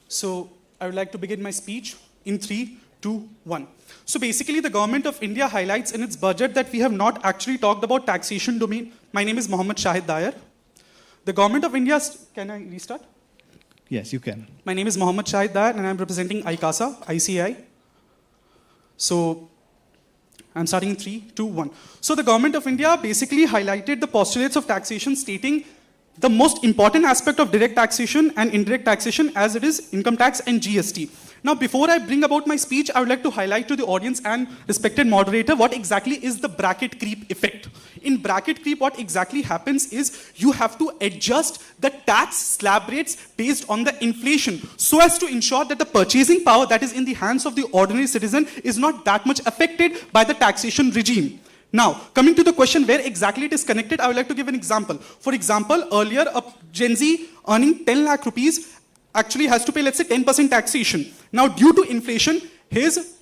So I would like to begin my speech in 3, 2, 1. So basically the government of India highlights in its budget that we have not actually talked about taxation domain. My name is Mohammed Shahid Dayar. The government of India, can I restart? Yes, you can. My name is Mohammed Shahid Dayar and I'm representing ICASA, ICAI. So I'm starting in 3, 2, 1. So the government of India basically highlighted the postulates of taxation, stating the most important aspect of direct taxation and indirect taxation as it is income tax and GST. Now, before I bring about my speech, I would like to highlight to the audience and respected moderator what exactly is the bracket creep effect. In bracket creep, what exactly happens is you have to adjust the tax slab rates based on the inflation so as to ensure that the purchasing power that is in the hands of the ordinary citizen is not that much affected by the taxation regime. Now, coming to the question where exactly it is connected, I would like to give an example. For example, earlier a Gen Z earning 10 lakh rupees actually has to pay, let's say, 10% taxation. Now, due to inflation, his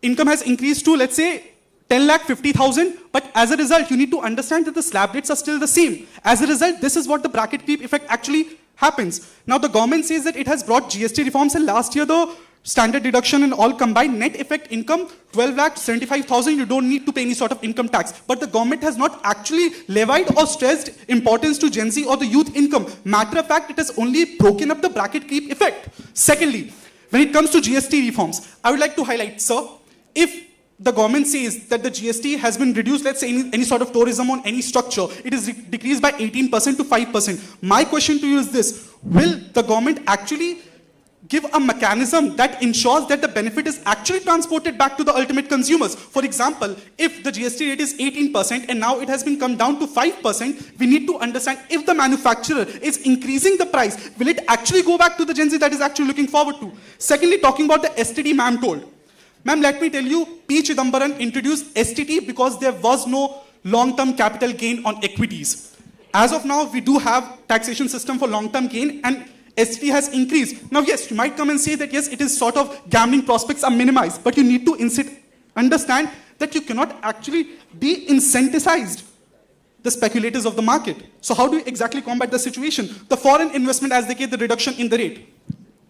income has increased to, let's say, 10,50,000, but as a result, you need to understand that the slab rates are still the same. As a result, this is what the bracket creep effect actually happens. Now, the government says that it has brought GST reforms, and last year the standard deduction and all combined net effect income 12,75,000. You don't need to pay any sort of income tax. But the government has not actually levied or stressed importance to Gen Z or the youth income. Matter of fact, it has only broken up the bracket creep effect. Secondly, when it comes to GST reforms, I would like to highlight, sir, if the government says that the GST has been reduced, let's say any sort of tourism on any structure, it is decreased by 18% to 5%. My question to you is this: will the government actually give a mechanism that ensures that the benefit is actually transported back to the ultimate consumers? For example, if the GST rate is 18% and now it has been come down to 5%, we need to understand if the manufacturer is increasing the price, will it actually go back to the Gen Z that is actually looking forward to? Secondly, talking about the STD, ma'am told. Ma'am, let me tell you, P. Chidambaram introduced STT because there was no long-term capital gain on equities. As of now, we do have taxation system for long-term gain, and STT has increased. Now, yes, you might come and say that, yes, it is sort of gambling prospects are minimized, but you need to understand that you cannot actually de-incentivize the speculators of the market. So how do you exactly combat the situation? The foreign investment, as they get the reduction in the rate.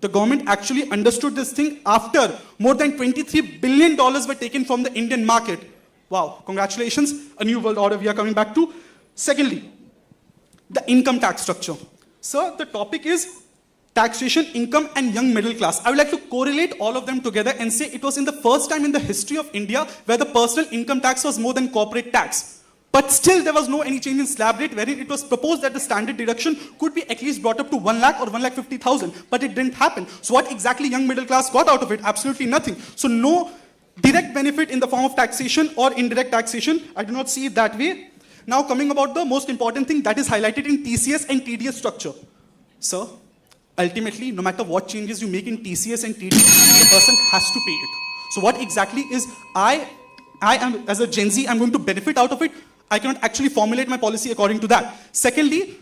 The government actually understood this thing after more than $23 billion were taken from the Indian market. Wow, congratulations, a new world order we are coming back to. Secondly, the income tax structure. Sir, the topic is taxation, income, and young middle class. I would like to correlate all of them together and say it was in the first time in the history of India where the personal income tax was more than corporate tax. But still there was no any change in slab rate, wherein it was proposed that the standard deduction could be at least brought up to 1 lakh or 1,50,000, but it didn't happen. So what exactly young middle class got out of it? Absolutely nothing. So no direct benefit in the form of taxation or indirect taxation. I do not see it that way. Now coming about the most important thing that is highlighted in TCS and TDS structure. Sir, ultimately, no matter what changes you make in TCS and TDS, the person has to pay it. So what exactly is I am, as a Gen Z, I'm going to benefit out of it. I cannot actually formulate my policy according to that. Secondly,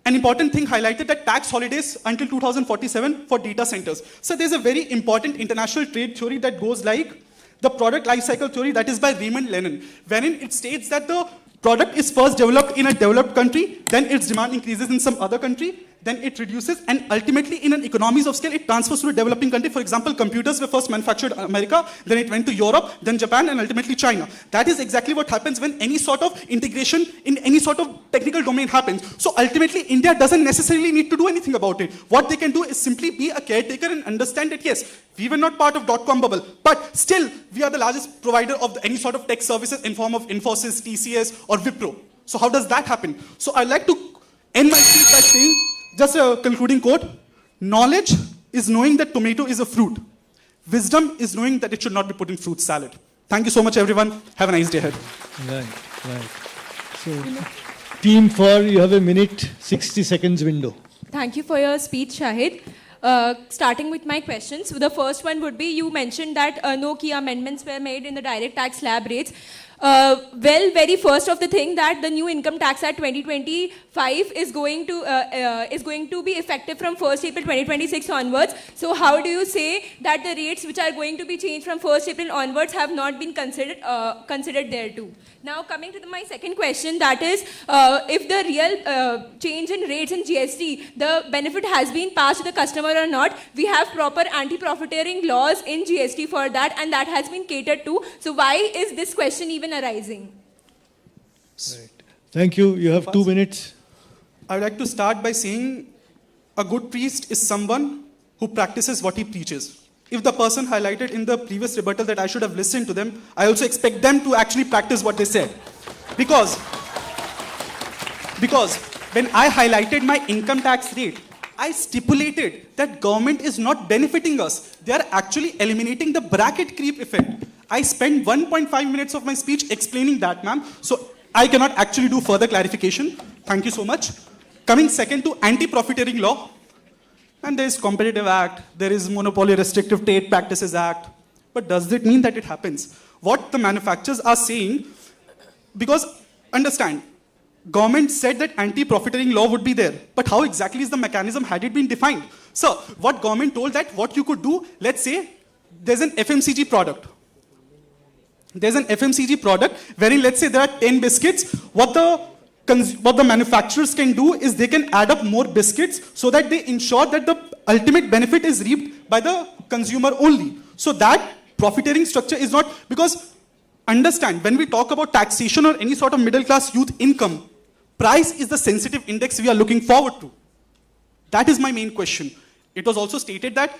an important thing highlighted that tax holidays until 2047 for data centers. So there's a very important international trade theory that goes like the product life cycle theory, that is by Raymond Lennon, wherein it states that the product is first developed in a developed country, then its demand increases in some other country, then it reduces, and ultimately in an economies of scale, it transfers to a developing country. For example, computers were first manufactured in America, then it went to Europe, then Japan, and ultimately China. That is exactly what happens when any sort of integration in any sort of technical domain happens. So ultimately, India doesn't necessarily need to do anything about it. What they can do is simply be a caretaker and understand that, yes, we were not part of .com bubble, but still, we are the largest provider of any sort of tech services in form of Infosys, TCS, or Wipro. So how does that happen? So I'd like to end my speech by saying, just a concluding quote: knowledge is knowing that tomato is a fruit. Wisdom is knowing that it should not be put in fruit salad. Thank you so much, everyone. Have a nice day ahead. Right, right. So, team 4, you have a minute, 60 seconds window. Thank you for your speech, Shahid. Starting with my questions. So the first one would be, you mentioned that no key amendments were made in the direct tax slab rates. Well, very first of the thing that the new income tax act 2025 is going to be effective from 1st April 2026 onwards. So how do you say that the rates which are going to be changed from 1st April onwards have not been considered there too? Now coming to my second question, that is, if the real change in rates in GST, the benefit has been passed to the customer or not, we have proper anti-profiteering laws in GST for that, and that has been catered to. So why is this question even arising? Right. Thank you. You have 2 minutes. I would like to start by saying a good priest is someone who practices what he preaches. If the person highlighted in the previous rebuttal that I should have listened to them, I also expect them to actually practice what they said. Because when I highlighted my income tax rate, I stipulated that government is not benefiting us. They are actually eliminating the bracket creep effect. I spent 1.5 minutes of my speech explaining that, ma'am. So I cannot actually do further clarification. Thank you so much. Coming second to anti-profiteering law. And there is Competitive Act, there is Monopoly Restrictive Trade Practices Act. But does it mean that it happens? What the manufacturers are saying, because understand, government said that anti-profiteering law would be there. But how exactly is the mechanism? Had it been defined? So what government told that what you could do, let's say there's an FMCG product. There's an FMCG product wherein, let's say there are 10 biscuits. What the manufacturers can do is they can add up more biscuits so that they ensure that the ultimate benefit is reaped by the consumer only. So that profiteering structure is not, because understand, when we talk about taxation or any sort of middle class youth income, price is the sensitive index we are looking forward to. That is my main question. It was also stated that,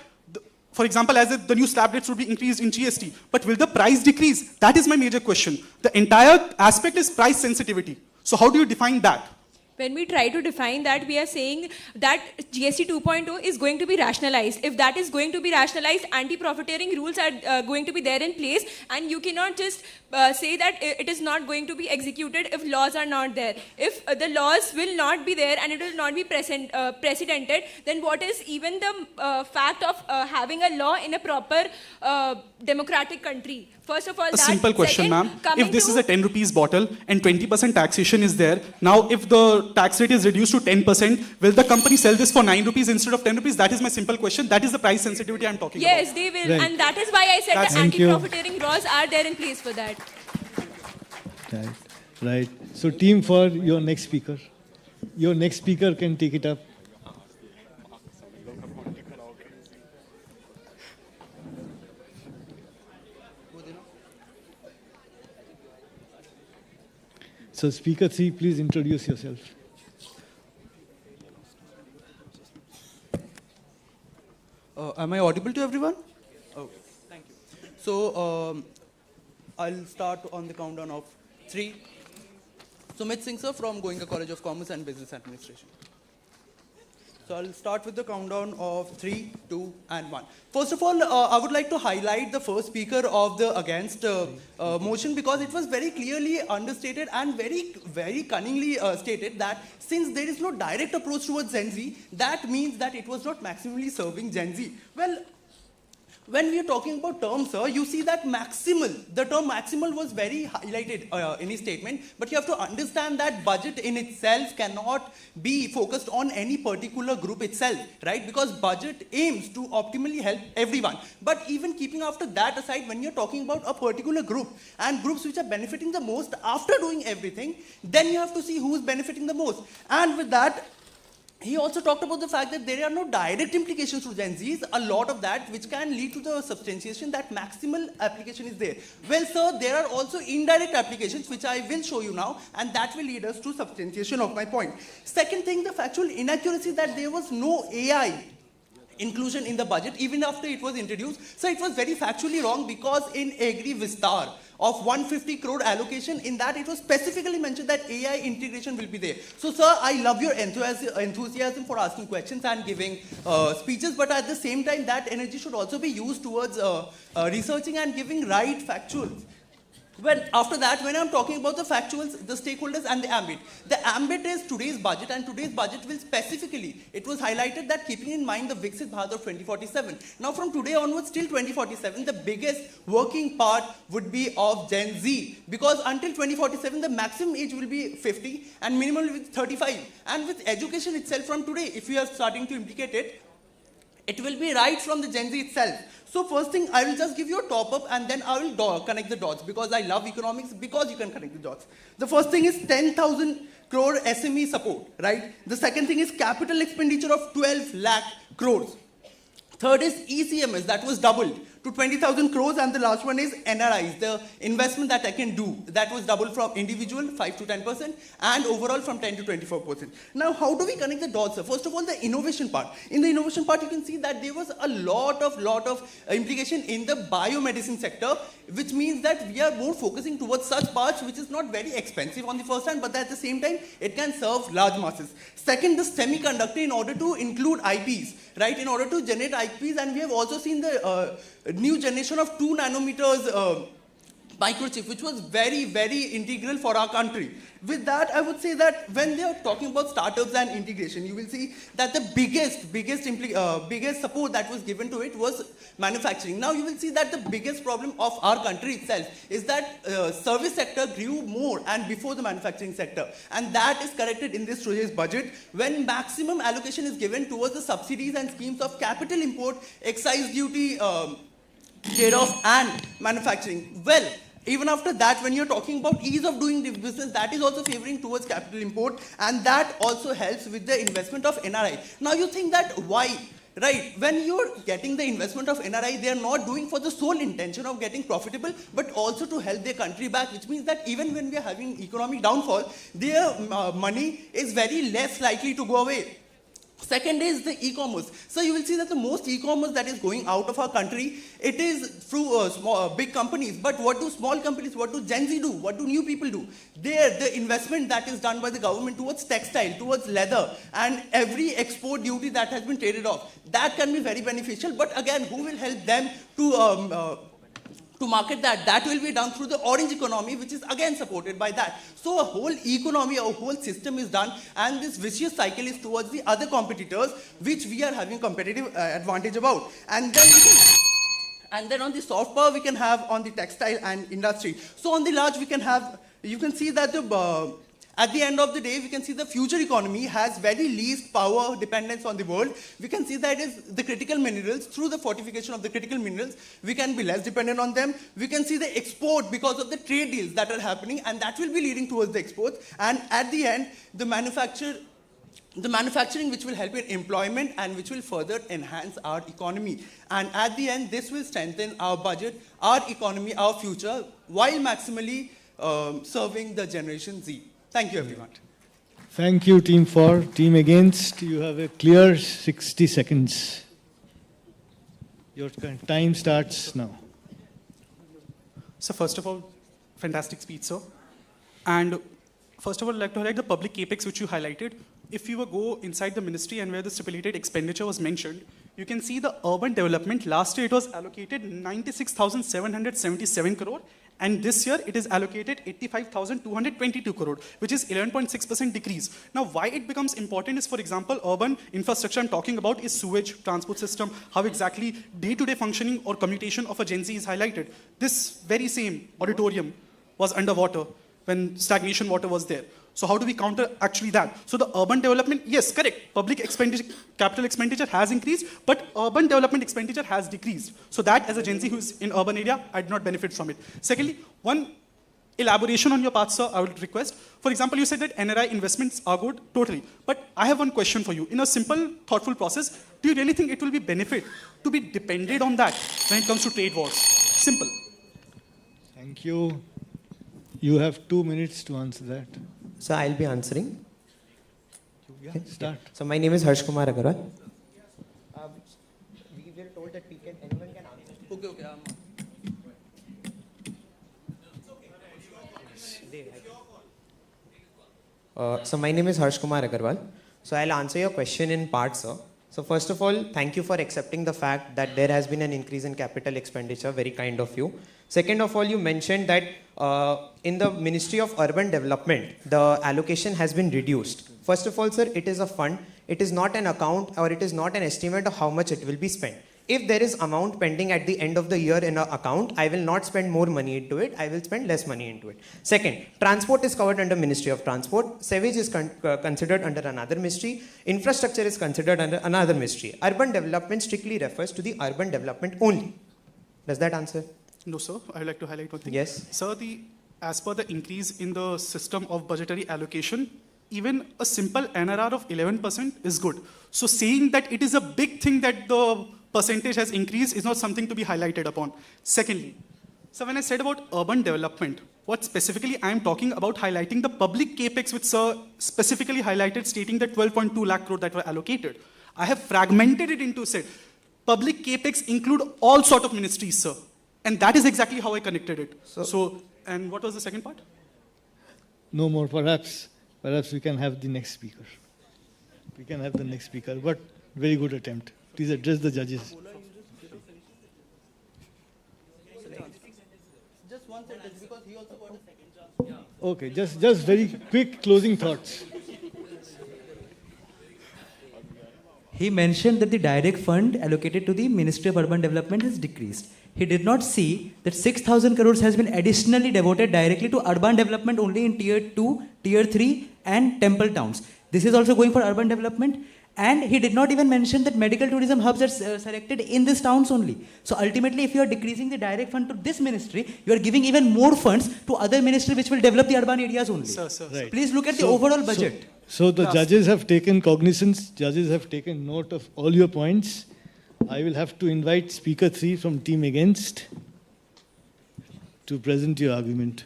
for example, as if the new slab rates would be increased in GST, but will the price decrease? That is my major question. The entire aspect is price sensitivity. So how do you define that? When we try to define that, we are saying that GST 2.0 is going to be rationalized. If that is going to be rationalized, anti-profiteering rules are going to be there in place, and you cannot just say that it is not going to be executed if laws are not there. If the laws will not be there and it will not be precedented, then what is even the fact of having a law in a proper democratic country? First of all, a simple question, ma'am. If this is a 10 rupees bottle and 20% taxation is there, now if the tax rate is reduced to 10%, will the company sell this for 9 rupees instead of 10 rupees? That is my simple question. That is the price sensitivity I'm talking about. Yes, they will. Right. And that is why I said the anti-profiteering laws are there in place for that. Right, right. So team 4, your next speaker. Your next speaker can take it up. So speaker 3, please introduce yourself. Am I audible to everyone? Okay, thank you. So I'll start on the countdown of 3. Sumit Singh sir from Goenka College of Commerce and Business Administration. So I'll start with the countdown of 3, 2, and 1. First of all, I would like to highlight the first speaker of the against motion, because it was very clearly understated and very cunningly stated that since there is no direct approach towards Gen Z, that means that it was not maximally serving Gen Z. Well, when we are talking about terms, sir, you see that the term maximal was very highlighted in his statement, but you have to understand that budget in itself cannot be focused on any particular group itself, right? Because budget aims to optimally help everyone. But even keeping after that aside, when you're talking about a particular group and groups which are benefiting the most after doing everything, then you have to see who is benefiting the most. And with that, he also talked about the fact that there are no direct implications to Gen Zs, a lot of that which can lead to the substantiation that maximal application is there. Well, sir, there are also indirect applications which I will show you now, and that will lead us to substantiation of my point. Second thing, the factual inaccuracy that there was no AI inclusion in the budget even after it was introduced. So it was very factually wrong, because in Agri Vistar of 150 crore allocation, in that it was specifically mentioned that AI integration will be there. So sir, I love your enthusiasm for asking questions and giving speeches, but at the same time that energy should also be used towards researching and giving right factuals. After that, when I'm talking about the factuals, the stakeholders and the ambit. The ambit is today's budget, and today's budget will specifically, it was highlighted that keeping in mind the Viksit Bharat of 2047. Now from today onwards till 2047, the biggest working part would be of Gen Z. Because until 2047, the maximum age will be 50 and minimum will be 35. And with education itself from today, if we are starting to implicate it, it will be right from the Gen Z itself. So first thing, I will just give you a top up and then I will connect the dots because I love economics because you can connect the dots. The first thing is 10,000 crore SME support, right? The second thing is capital expenditure of 12 lakh crores. Third is ECMS, that was doubled to 20,000 crores, and the last one is NRIs, the investment that I can do. That was doubled from individual 5 to 10% and overall from 10 to 24%. Now, how do we connect the dots? First of all, the innovation part. In the innovation part, you can see that there was a lot of implication in the biomedicine sector, which means that we are more focusing towards such parts which is not very expensive on the first hand, but at the same time, it can serve large masses. Second, the semiconductor in order to include IPs, right? In order to generate IPs, and we have also seen the new generation of 2 nanometers microchip, which was very, very integral for our country. With that, I would say that when they are talking about startups and integration, you will see that the biggest support that was given to it was manufacturing. Now you will see that the biggest problem of our country itself is that service sector grew more and before the manufacturing sector. And that is corrected in this today's budget when maximum allocation is given towards the subsidies and schemes of capital import, excise duty, trade-off and manufacturing. Well, even after that, when you're talking about ease of doing business, that is also favoring towards capital import, and that also helps with the investment of NRI. Now you think that why? Right, when you're getting the investment of NRI, they are not doing for the sole intention of getting profitable, but also to help their country back, which means that even when we are having economic downfall, their money is very less likely to go away. Second is the e-commerce. So you will see that the most e-commerce that is going out of our country, it is through big companies. But what do small companies, what do Gen Z do? What do new people do? The investment that is done by the government towards textile, towards leather, and every export duty that has been traded off, that can be very beneficial. But again, who will help them to market that? That will be done through the orange economy, which is again supported by that. So a whole economy, a whole system is done, and this vicious cycle is towards the other competitors, which we are having competitive advantage about. And then on the soft power, we can have on the textile and industry. So on the large, we can have, you can see that at the end of the day, we can see the future economy has very least power dependence on the world. We can see that is the critical minerals. Through the fortification of the critical minerals, we can be less dependent on them. We can see the export because of the trade deals that are happening, and that will be leading towards the exports. And at the end, the manufacturing which will help in employment and which will further enhance our economy. And at the end, this will strengthen our budget, our economy, our future, while maximally serving the Generation Z. Thank you, everyone. Thank you, Team 4. Team Against, you have a clear 60 seconds. Your time starts now. So first of all, fantastic speech, sir. And first of all, I'd like to highlight the public capex which you highlighted. If you go inside the ministry and where the stipulated expenditure was mentioned, you can see the urban development. Last year it was allocated 96,777 crore. And this year, it is allocated 85,222 crore, which is 11.6% decrease. Now, why it becomes important is, for example, urban infrastructure I'm talking about is sewage, transport system, how exactly day-to-day functioning or commutation of a Gen Z is highlighted. This very same auditorium was underwater when stagnation water was there. So how do we counter actually that? So the urban development, yes, correct. Public expenditure, capital expenditure has increased, but urban development expenditure has decreased. So that as a Gen Z who is in urban area, I do not benefit from it. Secondly, one elaboration on your part, sir, I would request. For example, you said that NRI investments are good, totally. But I have one question for you. In a simple, thoughtful process, do you really think it will be benefit to be dependent on that when it comes to trade wars? Simple. Thank you. You have 2 minutes to answer that. So I'll be answering. Yeah, start. So my name is Harsh Kumar Agarwal. We were told that anyone can answer. Okay. So my name is Harsh Kumar Agarwal. So I'll answer your question in parts, sir. So first of all, thank you for accepting the fact that there has been an increase in capital expenditure, very kind of you. Second of all, you mentioned that in the Ministry of Urban Development, the allocation has been reduced. First of all, sir, it is a fund. It is not an account or it is not an estimate of how much it will be spent. If there is amount pending at the end of the year in an account, I will not spend more money into it. I will spend less money into it. Second, transport is covered under Ministry of Transport. Sewage is considered under another ministry. Infrastructure is considered under another ministry. Urban development strictly refers to the urban development only. Does that answer? No, sir. I would like to highlight one thing. Yes. Sir, as per the increase in the system of budgetary allocation, even a simple NRR of 11% is good. So saying that it is a big thing that the percentage has increased is not something to be highlighted upon. Secondly, so when I said about urban development, what specifically I am talking about highlighting the public capex which sir specifically highlighted, stating that 12.2 lakh crore that were allocated. I have fragmented it into said public capex include all sort of ministries, sir. And that is exactly how I connected it. So and what was the second part? No more, perhaps we can have the next speaker. We can have the next speaker, but very good attempt. Please address the judges. Just one sentence because he also got a second chance. Okay, just very quick closing thoughts. He mentioned that the direct fund allocated to the Ministry of Urban Development has decreased. He did not see that 6,000 crores has been additionally devoted directly to urban development only in tier 2, tier 3 and temple towns. This is also going for urban development. And he did not even mention that medical tourism hubs are selected in these towns only. So ultimately, if you are decreasing the direct fund to this ministry, you are giving even more funds to other ministry which will develop the urban areas only. Sir. Right. Please look at the overall budget. So the judges have taken cognizance, judges have taken note of all your points. I will have to invite Speaker 3 from Team Against to present your argument.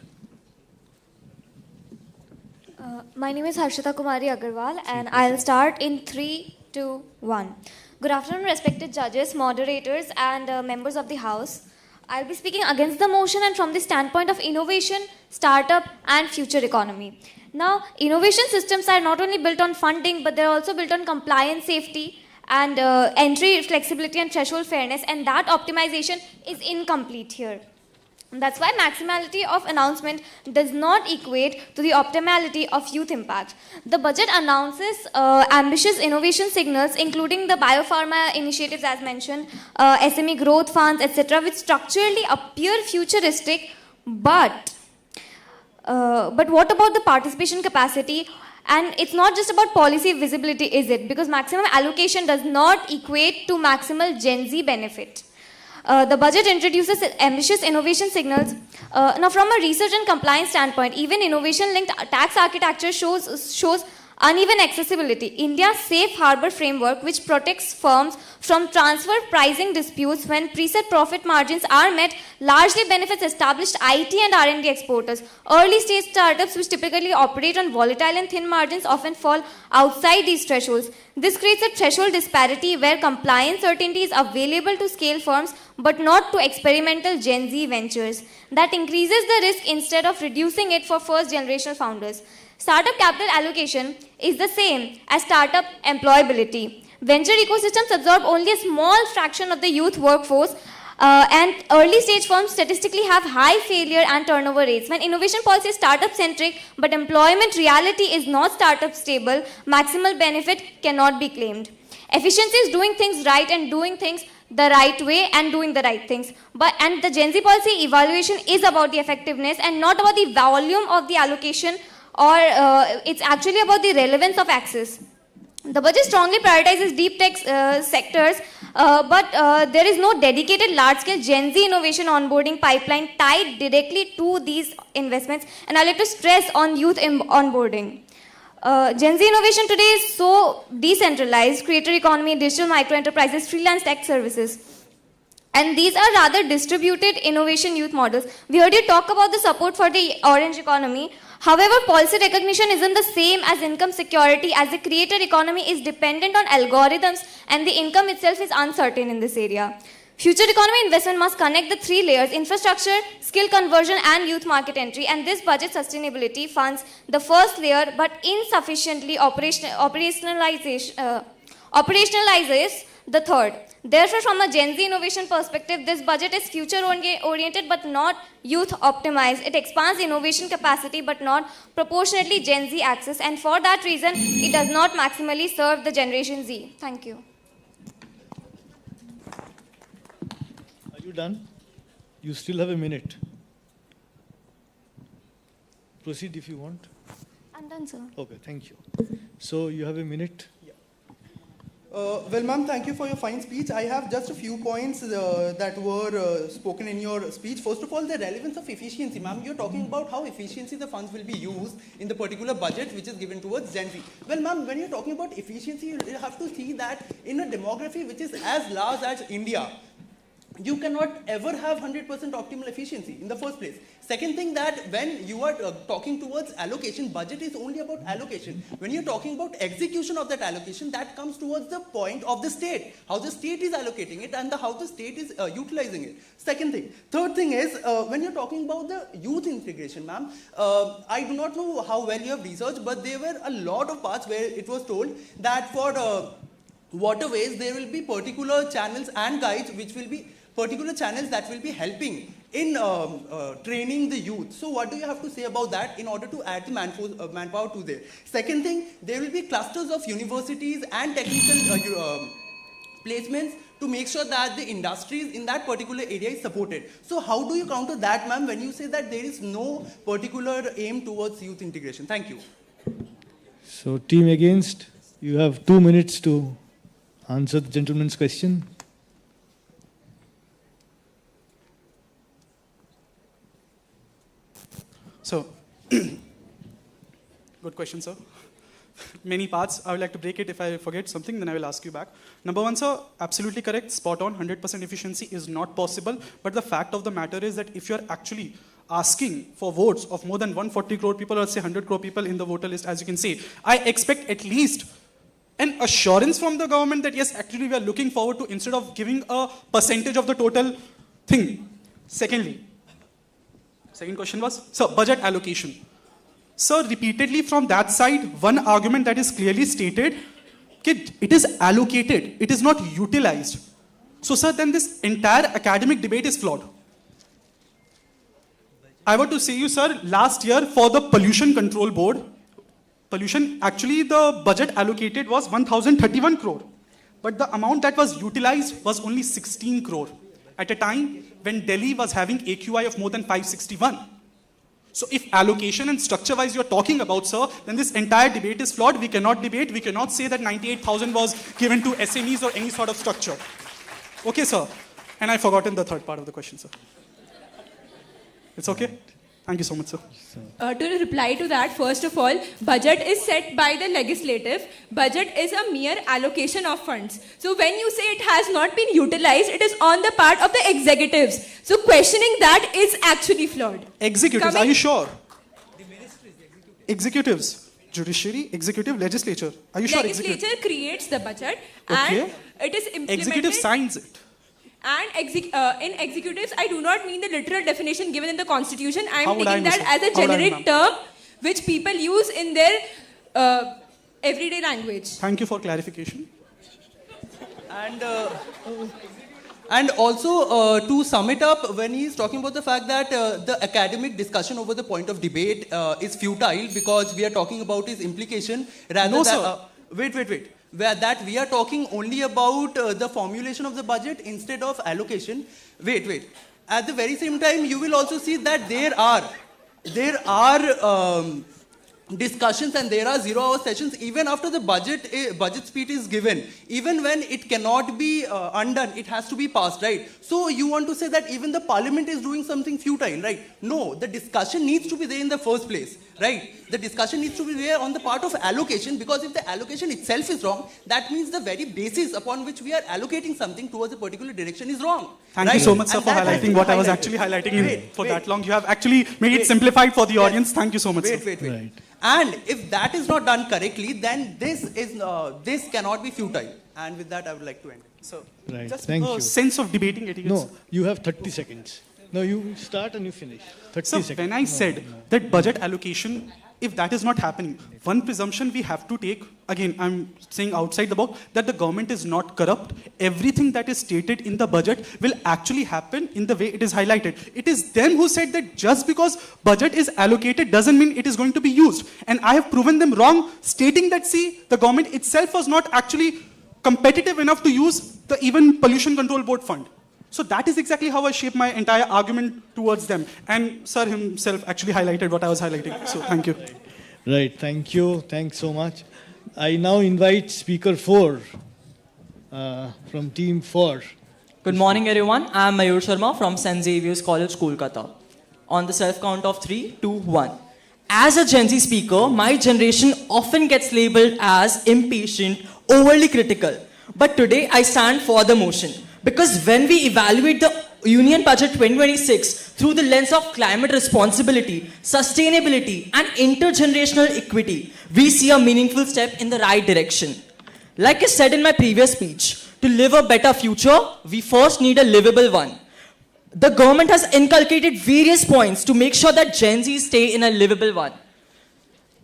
My name is Harshita Kumari Agarwal and I'll start in 3, 2, 1. Good afternoon, respected judges, moderators and members of the House. I'll be speaking against the motion and from the standpoint of innovation, startup and future economy. Now, innovation systems are not only built on funding, but they're also built on compliance, safety and entry flexibility and threshold fairness, and that optimization is incomplete here. That's why maximality of announcement does not equate to the optimality of youth impact. The budget announces ambitious innovation signals, including the biopharma initiatives as mentioned, SME growth funds, etc., which structurally appear futuristic, but what about the participation capacity? And it's not just about policy visibility, is it? Because maximum allocation does not equate to maximal Gen Z benefit. The budget introduces ambitious innovation signals. Now, from a research and compliance standpoint, even innovation-linked tax architecture shows uneven accessibility. India's safe harbor framework, which protects firms from transfer pricing disputes when preset profit margins are met, largely benefits established IT and R&D exporters. Early-stage startups, which typically operate on volatile and thin margins, often fall outside these thresholds. This creates a threshold disparity where compliance certainty is available to scale firms, but not to experimental Gen Z ventures. That increases the risk instead of reducing it for first-generation founders. Startup capital allocation is the same as startup employability. Venture ecosystems absorb only a small fraction of the youth workforce, and early stage firms statistically have high failure and turnover rates. When innovation policy is startup centric but employment reality is not startup stable, maximal benefit cannot be claimed. Efficiency is doing things right and doing things the right way and doing the right things. And the Gen Z policy evaluation is about the effectiveness and not about the volume of the allocation, or it's actually about the relevance of access. The budget strongly prioritizes deep tech sectors, but there is no dedicated large-scale Gen Z innovation onboarding pipeline tied directly to these investments. And I'd like to stress on youth onboarding. Gen Z innovation today is so decentralized: creator economy, digital micro-enterprises, freelance tech services. And these are rather distributed innovation youth models. We heard you talk about the support for the orange economy. However, policy recognition isn't the same as income security, as the creator economy is dependent on algorithms and the income itself is uncertain in this area. Future economy investment must connect the three layers: infrastructure, skill conversion and youth market entry, and this budget sustainability funds the first layer but insufficiently operationalizes the third. Therefore, from a Gen Z innovation perspective, this budget is future-oriented but not youth-optimized. It expands innovation capacity but not proportionately Gen Z access, and for that reason, it does not maximally serve the Generation Z. Thank you. Are you done? You still have a minute. Proceed if you want. I'm done, sir. Okay, thank you. So you have a minute. Well, ma'am, thank you for your fine speech. I have just a few points that were spoken in your speech. First of all, the relevance of efficiency. Ma'am, you're talking about how efficiency the funds will be used in the particular budget which is given towards Gen Z. Well, ma'am, when you're talking about efficiency, you have to see that in a demography which is as large as India, you cannot ever have 100% optimal efficiency in the first place. Second thing, that when you are talking towards allocation, budget is only about allocation. When you're talking about execution of that allocation, that comes towards the point of the state, how the state is allocating it and how the state is utilizing it. Second thing. Third thing is, when you're talking about the youth integration, ma'am, I do not know how well you have researched, but there were a lot of parts where it was told that for waterways, there will be particular channels and guides which will be particular channels that will be helping in training the youth. So what do you have to say about that in order to add the manpower to there? Second thing, there will be clusters of universities and technical placements to make sure that the industries in that particular area is supported. So how do you counter that, ma'am, when you say that there is no particular aim towards youth integration? Thank you. So team against, you have 2 minutes to answer the gentleman's question. So, good question, sir. Many parts. I would like to break it. If I forget something, then I will ask you back. Number one, sir, absolutely correct. Spot on. 100% efficiency is not possible. But the fact of the matter is that if you're actually asking for votes of more than 140 crore people or say 100 crore people in the voter list, as you can see, I expect at least an assurance from the government that yes, actually we are looking forward to, instead of giving a percentage of the total thing. Secondly, second question was, sir, budget allocation. Sir, repeatedly from that side, one argument that is clearly stated, it is allocated, it is not utilized. So, sir, then this entire academic debate is flawed. I want to say you, sir, last year for the Pollution Control Board, actually the budget allocated was 1,031 crore. But the amount that was utilized was only 16 crore. At a time when Delhi was having AQI of more than 561. So if allocation and structure-wise you're talking about, sir, then this entire debate is flawed. We cannot debate. We cannot say that 98,000 was given to SMEs or any sort of structure. Okay, sir. And I've forgotten the third part of the question, sir. It's okay? Thank you so much, sir. To reply to that, first of all, budget is set by the legislative. Budget is a mere allocation of funds. So when you say it has not been utilized, it is on the part of the executives. So questioning that is actually flawed. Executives, are you sure? The ministry is the executives. Judiciary, executive, legislature. Are you sure? Legislature creates the budget and it is implemented. Executive signs it. And in executives, I do not mean the literal definition given in the constitution. I am taking that as a generic term which people use in their everyday language. Thank you for clarification. And also, to sum it up, when he's talking about the fact that the academic discussion over the point of debate is futile because we are talking about his implication rather than... Wait. That we are talking only about the formulation of the budget instead of allocation. Wait. At the very same time, you will also see that there are discussions and there are 0-hour sessions even after the budget speech is given. Even when it cannot be undone, it has to be passed, right? So you want to say that even the parliament is doing something futile, right? No, the discussion needs to be there in the first place, right? The discussion needs to be there on the part of allocation, because if the allocation itself is wrong, that means the very basis upon which we are allocating something towards a particular direction is wrong. Thank you so much, sir, for highlighting what I was actually highlighting for that long. You have actually made it simplified for the audience. Thank you so much, sir. Wait. Right. And if that is not done correctly, then this cannot be futile. And with that, I would like to end. So, right. Just Thank a you. sense of debating etiquette. No, you have 30 seconds. No, you start and you finish. 30 so seconds. When I said that budget allocation if that is not happening, one presumption we have to take, again, I'm saying outside the box, that the government is not corrupt. Everything that is stated in the budget will actually happen in the way it is highlighted. It is them who said that just because budget is allocated doesn't mean it is going to be used. And I have proven them wrong, stating that, see, the government itself was not actually competitive enough to use the even pollution control board fund. So that is exactly how I shape my entire argument towards them. And sir himself actually highlighted what I was highlighting. So thank you. Right, thank you. Thanks so much. I now invite speaker 4 from team 4. Good morning, everyone. I am Mayur Sharma from St. Xavier's College, Kolkata. On the self count of 3, 2, 1. As a Gen Z speaker, my generation often gets labeled as impatient, overly critical. But today I stand for the motion. Because when we evaluate the Union Budget 2026 through the lens of climate responsibility, sustainability, and intergenerational equity, we see a meaningful step in the right direction. Like I said in my previous speech, to live a better future, we first need a livable one. The government has inculcated various points to make sure that Gen Z stay in a livable one.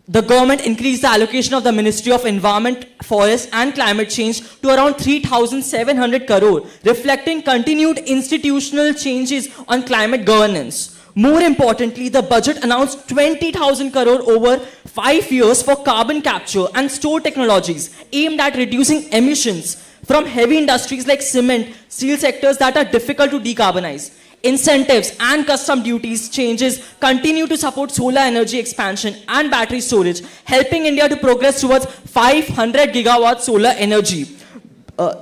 The government increased the allocation of the Ministry of Environment, Forest and Climate Change to around 3,700 crore, reflecting continued institutional changes on climate governance. More importantly, the budget announced 20,000 crore over 5 years for carbon capture and store technologies aimed at reducing emissions from heavy industries like cement, steel sectors that are difficult to decarbonize. Incentives and custom duties changes continue to support solar energy expansion and battery storage, helping India to progress towards 500 gigawatt solar energy.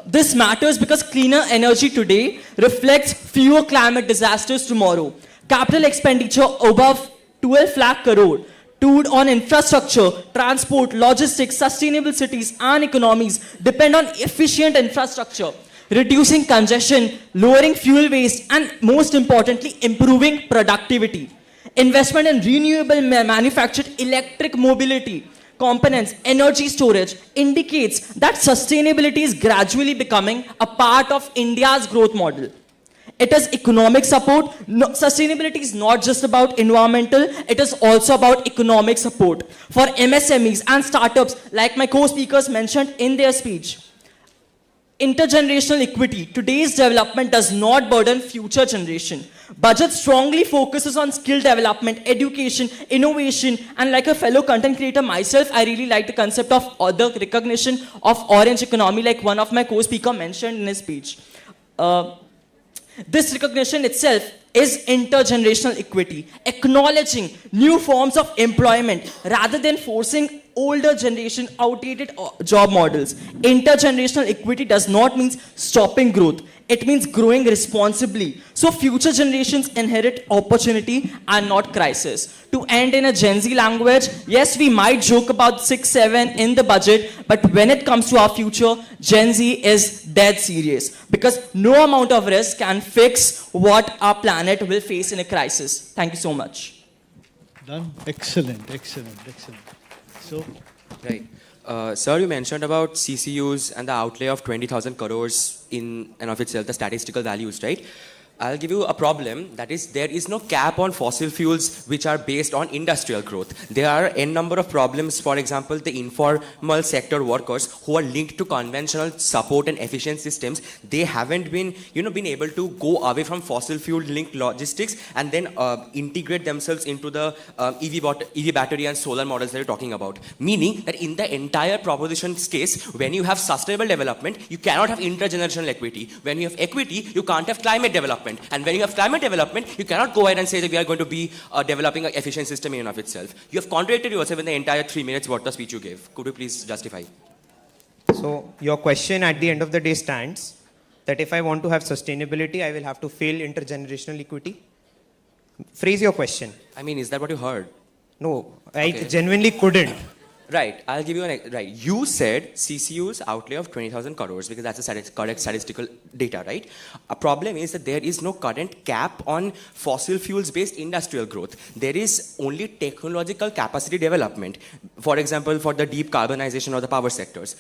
This matters because cleaner energy today reflects fewer climate disasters tomorrow. Capital expenditure above 12 lakh crore on infrastructure, transport, logistics, sustainable cities and economies depend on efficient infrastructure, reducing congestion, lowering fuel waste, and most importantly, improving productivity. Investment in renewable manufactured electric mobility, components, energy storage indicates that sustainability is gradually becoming a part of India's growth model. It is economic support. Sustainability is not just about environmental, it is also about economic support for MSMEs and startups, like my co-speakers mentioned in their speech. Intergenerational equity. Today's development does not burden future generation. Budget strongly focuses on skill development, education, innovation, and like a fellow content creator myself, I really like the concept of the recognition of orange economy, like one of my co-speaker mentioned in his speech. This recognition itself is intergenerational equity, acknowledging new forms of employment rather than forcing older generation outdated job models. Intergenerational equity does not mean stopping growth. It means growing responsibly. So future generations inherit opportunity and not crisis. To end in a Gen Z language, yes, we might joke about 6-7 in the budget, but when it comes to our future, Gen Z is dead serious. Because no amount of risk can fix what our planet will face in a crisis. Thank you so much. Done. Excellent, excellent, excellent. So, right. Sir, you mentioned about CCUs and the outlay of 20,000 crores in and of itself, the statistical values, right? I'll give you a problem, that is, there is no cap on fossil fuels which are based on industrial growth. There are n number of problems, for example, the informal sector workers who are linked to conventional support and efficient systems, they haven't been, been able to go away from fossil fuel linked logistics and then integrate themselves into the EV battery and solar models that you're talking about. Meaning that in the entire proposition's case, when you have sustainable development, you cannot have intergenerational equity. When you have equity, you can't have climate development. And when you have climate development, you cannot go ahead and say that we are going to be developing an efficient system in and of itself. You have contradicted yourself in the entire 3 minutes what the speech you gave. Could you please justify? So your question at the end of the day stands that if I want to have sustainability, I will have to fail intergenerational equity. Phrase your question. I mean, is that what you heard? No, I genuinely couldn't. Right, I'll give you right. You said CCU's outlay of 20,000 crores because that's the correct statistical data, right? A problem is that there is no current cap on fossil fuels based industrial growth. There is only technological capacity development. For example, for the deep carbonization of the power sectors.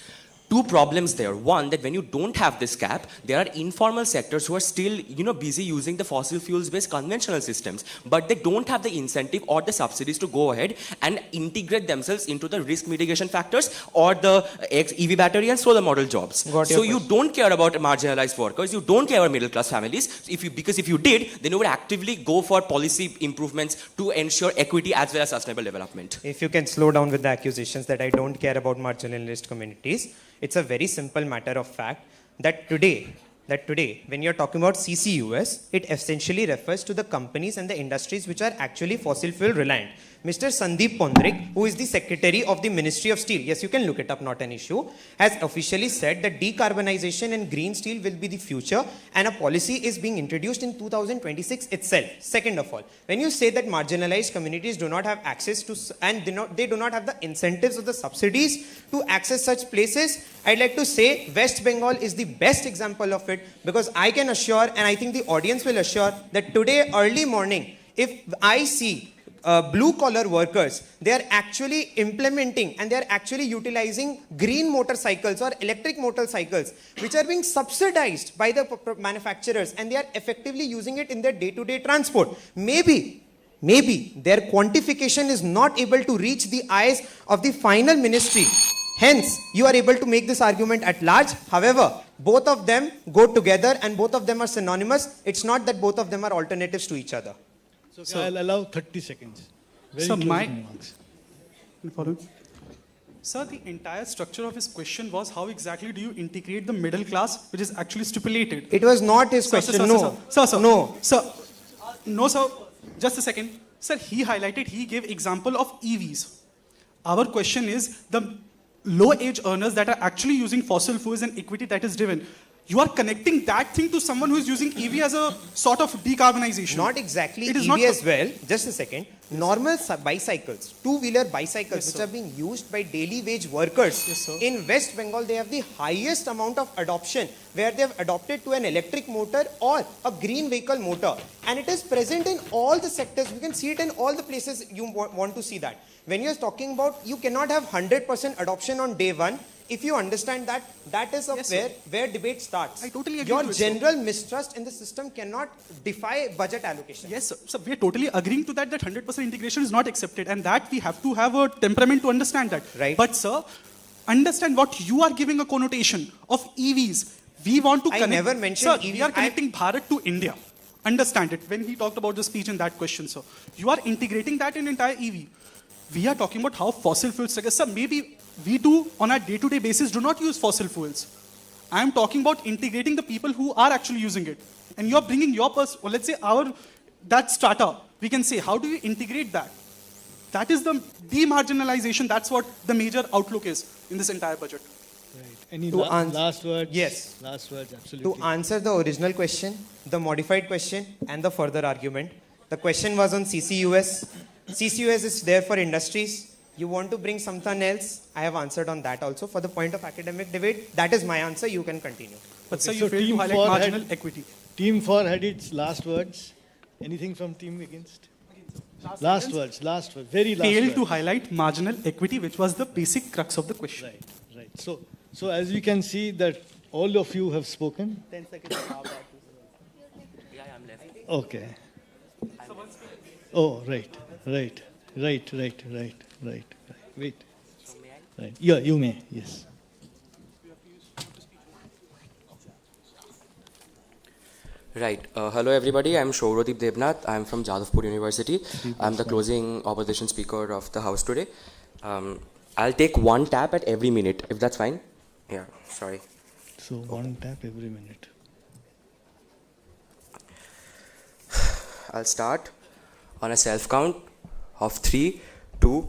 two problems there. One, that when you don't have this cap, there are informal sectors who are still, busy using the fossil fuels-based conventional systems, but they don't have the incentive or the subsidies to go ahead and integrate themselves into the risk mitigation factors or the EV battery and solar model jobs. So you don't care about marginalized workers, you don't care about middle-class families, because if you did, then you would actively go for policy improvements to ensure equity as well as sustainable development. If you can slow down with the accusations that I don't care about marginalized communities, it's a very simple matter of fact that today, when you're talking about CCUS, it essentially refers to the companies and the industries which are actually fossil fuel reliant. Mr. Sandeep Pondrik, who is the Secretary of the Ministry of Steel, yes, you can look it up, not an issue, has officially said that decarbonization and green steel will be the future, and a policy is being introduced in 2026 itself. Second of all, when you say that marginalized communities do not have access to, and they do not have the incentives or the subsidies to access such places, I'd like to say West Bengal is the best example of it, because I can assure, and I think the audience will assure, that today early morning, if I see blue-collar workers, they are actually implementing and they are actually utilizing green motorcycles or electric motorcycles, which are being subsidized by the manufacturers, and they are effectively using it in their day-to-day transport. Maybe their quantification is not able to reach the eyes of the final ministry. Hence, you are able to make this argument at large. However, both of them go together and both of them are synonymous. It's not that both of them are alternatives to each other. So I'll allow 30 seconds. Very so closing my remarks. Sir, the entire structure of his question was how exactly do you integrate the middle class, which is actually stipulated. It was not his question, no. No, sir. Just a second. Sir, he gave example of EVs. Our question is the low-age earners that are actually using fossil fuels and equity that is driven. You are connecting that thing to someone who is using EV as a sort of decarbonization. Not exactly it is EV not as well. Just a second. Normal bicycles, two-wheeler bicycles, Yes, which are being used by daily wage workers. Yes, sir. In West Bengal, they have the highest amount of adoption, where they have adopted to an electric motor or a green vehicle motor. And it is present in all the sectors. You can see it in all the places you want to see that. When you're talking about, you cannot have 100% adoption on day one. If you understand that, that is where debate starts. I totally agree. Your general mistrust in the system cannot defy budget allocation. Yes, sir. So we are totally agreeing to that 100% integration is not accepted, and that we have to have a temperament to understand that. Right. But sir, understand what you are giving a connotation of EVs. We want to connect. I never mentioned sir, EVs. We are connecting Bharat to India. Understand it. When he talked about the speech in that question, sir, you are integrating that in entire EV. We are talking about how fossil fuels, sir, maybe we do on a day-to-day basis do not use fossil fuels. I am talking about integrating the people who are actually using it. And you are bringing your let's say that strata, we can say, how do you integrate that? That is the demarginalization. That's what the major outlook is in this entire budget. Right. Any last words? Yes. Last words, absolutely. To answer the original question, the modified question, and the further argument, the question was on CCUS. CCUS is there for industries. You want to bring something else? I have answered on that also. For the point of academic debate, that is my answer. You can continue. But sir, you failed to highlight marginal equity. Team 4 had its last words. Anything from team against? Last words, very last Failed word. to highlight marginal equity, which was the basic crux of the question. Right. So as we can see that all of you have spoken. 10 seconds. Yeah, I'm left. Okay. Oh, right. Wait. Right. Yeah, you may, yes. Right. Hello, everybody. I'm Shaurodeep Debnath. I'm from Jadavpur University. I'm the closing opposition speaker of the House today. I'll take one tap at every minute, if that's fine. Yeah, sorry. So one tap every minute. I'll start on a self count of 3, 2,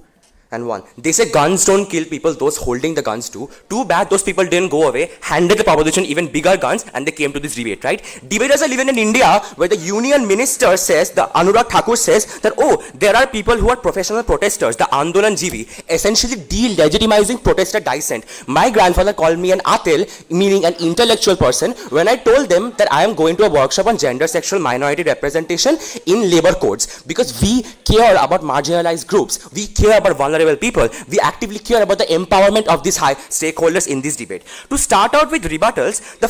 and 1. They say guns don't kill people, those holding the guns do. Too bad those people didn't go away, handed the proposition even bigger guns, and they came to this debate, right? Debaters are living in India where the union minister says, the Anurag Thakur says that, oh, there are people who are professional protesters, the Andolan Jivi, essentially delegitimizing protester dissent. My grandfather called me an atil, meaning an intellectual person, when I told them that I am going to a workshop on gender sexual minority representation in labor codes, because we care about marginalized groups, we care about vulnerable honorable people, we actively care about the empowerment of these high stakeholders in this debate. To start out with rebuttals, the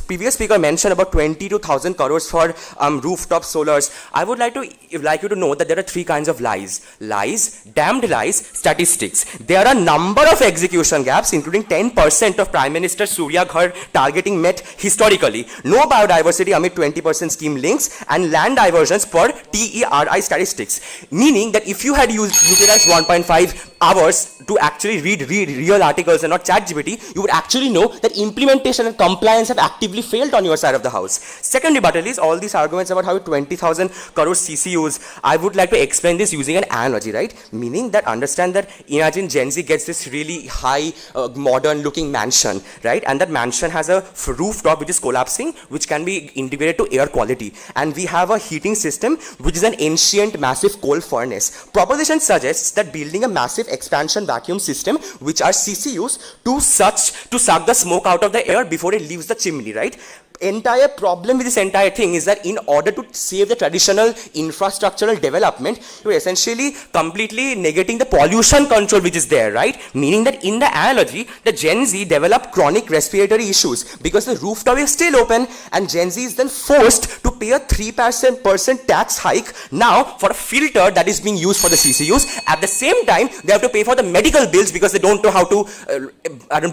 previous speaker mentioned about 22,000 crores for rooftop solars. I would like you to know that there are three kinds of lies. Lies, damned lies, statistics. There are a number of execution gaps, including 10% of Prime Minister Surya Ghar targeting met historically. No biodiversity amid 20% scheme links and land diversions per TERI statistics. Meaning that if you had utilized 1.5 hours to actually read real articles and not ChatGPT, you would actually know that implementation and compliance have actively failed on your side of the house. Second rebuttal is all these arguments about how 20,000 crore CCUs. I would like to explain this using an analogy, right? Meaning that understand that imagine Gen Z gets this really high modern looking mansion, right? And that mansion has a rooftop which is collapsing, which can be integrated to air quality. And we have a heating system which is an ancient massive coal furnace. Proposition suggests that building a massive expansion vacuum system, which are CCUs, to suck the smoke out of the air before it leaves the chimney, right? Entire problem with this entire thing is that in order to save the traditional infrastructural development, you're essentially completely negating the pollution control which is there, right? Meaning that in the analogy, the Gen Z develop chronic respiratory issues because the rooftop is still open and Gen Z is then forced to pay a 3% tax hike now for a filter that is being used for the CCUs. At the same time, they have to pay for the medical bills because they don't know how to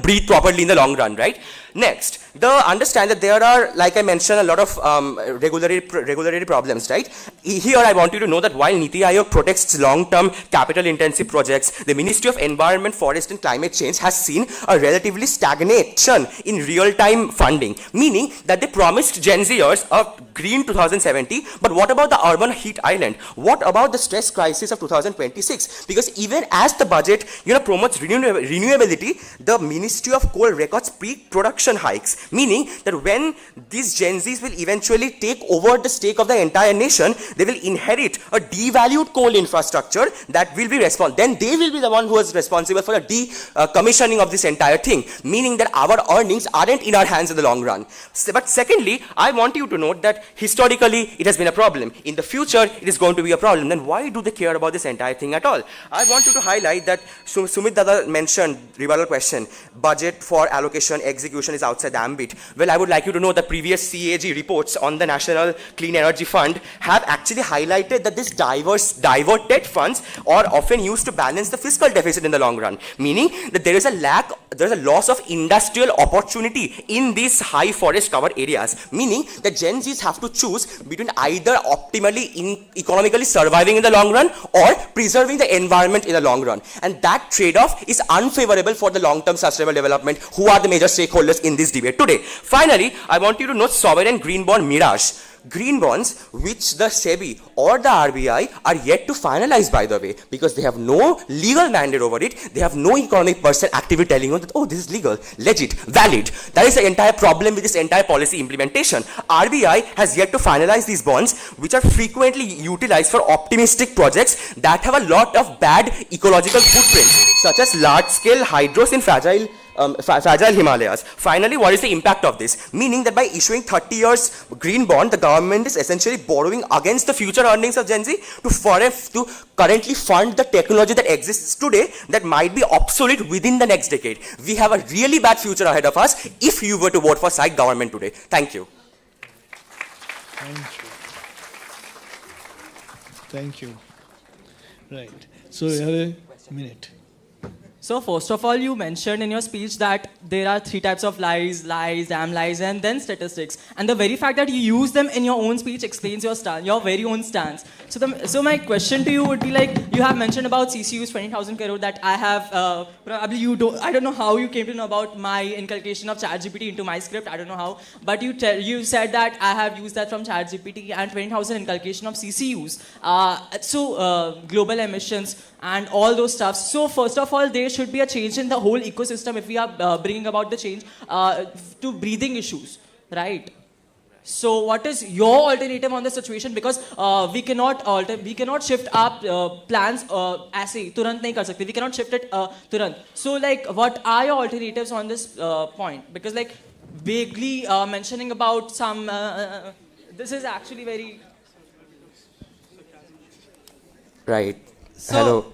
breathe properly in the long run, right? Next, understand that there are, like I mentioned, a lot of regulatory problems, right? Here I want you to know that while Niti Aayog protects long-term capital-intensive projects, the Ministry of Environment, Forest and Climate Change has seen a relatively stagnation in real-time funding, meaning that they promised Gen Zers a green 2070, but what about the urban heat island? What about the stress crisis of 2026? Because even as the budget, promotes renewability, the Ministry of Coal records pre-production hikes, meaning that when these Gen Zs will eventually take over the stake of the entire nation, they will inherit a devalued coal infrastructure that will be responsible. Then they will be the one who is responsible for the decommissioning of this entire thing, meaning that our earnings aren't in our hands in the long run. But secondly, I want you to note that historically it has been a problem. In the future, it is going to be a problem. Then why do they care about this entire thing at all? I want you to highlight that Sumit Dada mentioned, rebuttal question, budget for allocation execution is outside the ambit. Well, I would like you to know that previous CAG reports on the National Clean Energy Fund have actually highlighted that these diverted funds are often used to balance the fiscal deficit in the long run, meaning that there is a loss of industrial opportunity in these high forest cover areas, meaning that Gen Zs have to choose between either optimally economically surviving in the long run or preserving the environment in the long run. And that trade-off is unfavorable for the long-term sustainable development, who are the major stakeholders in this debate today. Finally, I want you to note sovereign green bond mirage. Green bonds, which the SEBI or the RBI are yet to finalize, by the way, because they have no legal mandate over it. They have no economic person actively telling you that, oh, this is legal, legit, valid. That is the entire problem with this entire policy implementation. RBI has yet to finalize these bonds, which are frequently utilized for optimistic projects that have a lot of bad ecological footprints, such as large-scale hydros in fragile Himalayas. Finally, what is the impact of this? Meaning that by issuing 30 years green bond, the government is essentially borrowing against the future earnings of Gen Z to currently fund the technology that exists today that might be obsolete within the next decade. We have a really bad future ahead of us if you were to vote for side government today. Thank you. Thank you. Right. So you have a minute. So first of all, you mentioned in your speech that there are three types of lies, damn lies, and then statistics. And the very fact that you use them in your own speech explains your very own stance. So my question to you would be like, you have mentioned about CCU's 20,000 crore that I have, probably I don't know how you came to know about my inculcation of ChatGPT into my script, I don't know how, but you said that I have used that from ChatGPT and 20,000 inculcation of CCUs. Global emissions and all those stuff. So first of all, there should be a change in the whole ecosystem if we are bringing about the change to breathing issues, right? So what is your alternative on the situation? Because we cannot shift our plans ऐसे तुरंत नहीं कर सकते. We cannot shift it तुरंत. So like, what are your alternatives on this point? Because like vaguely mentioning about some, this is actually very right. So, Hello.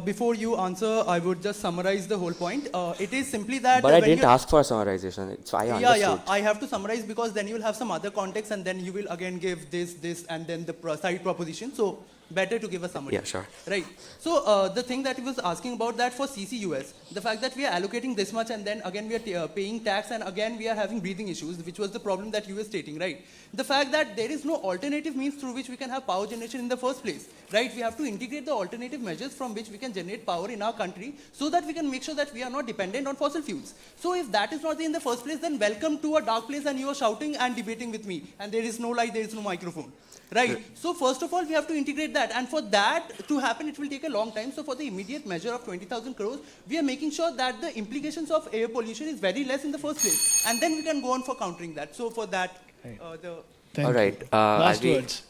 before you answer, I would just summarize the whole point. It is simply that. But I when didn't you- ask for a summarization, so I understood. Yeah. I have to summarize because then you will have some other context, and then you will again give this, and then the side proposition. So better to give a summary. Yeah, sure. Right. So the thing that he was asking about that for CCUS, the fact that we are allocating this much and then again we are paying tax and again we are having breathing issues, which was the problem that you were stating, right? The fact that there is no alternative means through which we can have power generation in the first place, right? We have to integrate the alternative measures from which we can generate power in our country so that we can make sure that we are not dependent on fossil fuels. So if that is not in the first place, then welcome to a dark place and you are shouting and debating with me and there is no light, there is no microphone. Right. So first of all, we have to integrate that. And for that to happen, it will take a long time. So for the immediate measure of 20,000 crores, we are making sure that the implications of air pollution is very less in the first place. And then we can go on for countering that. So for that, All right. Last words.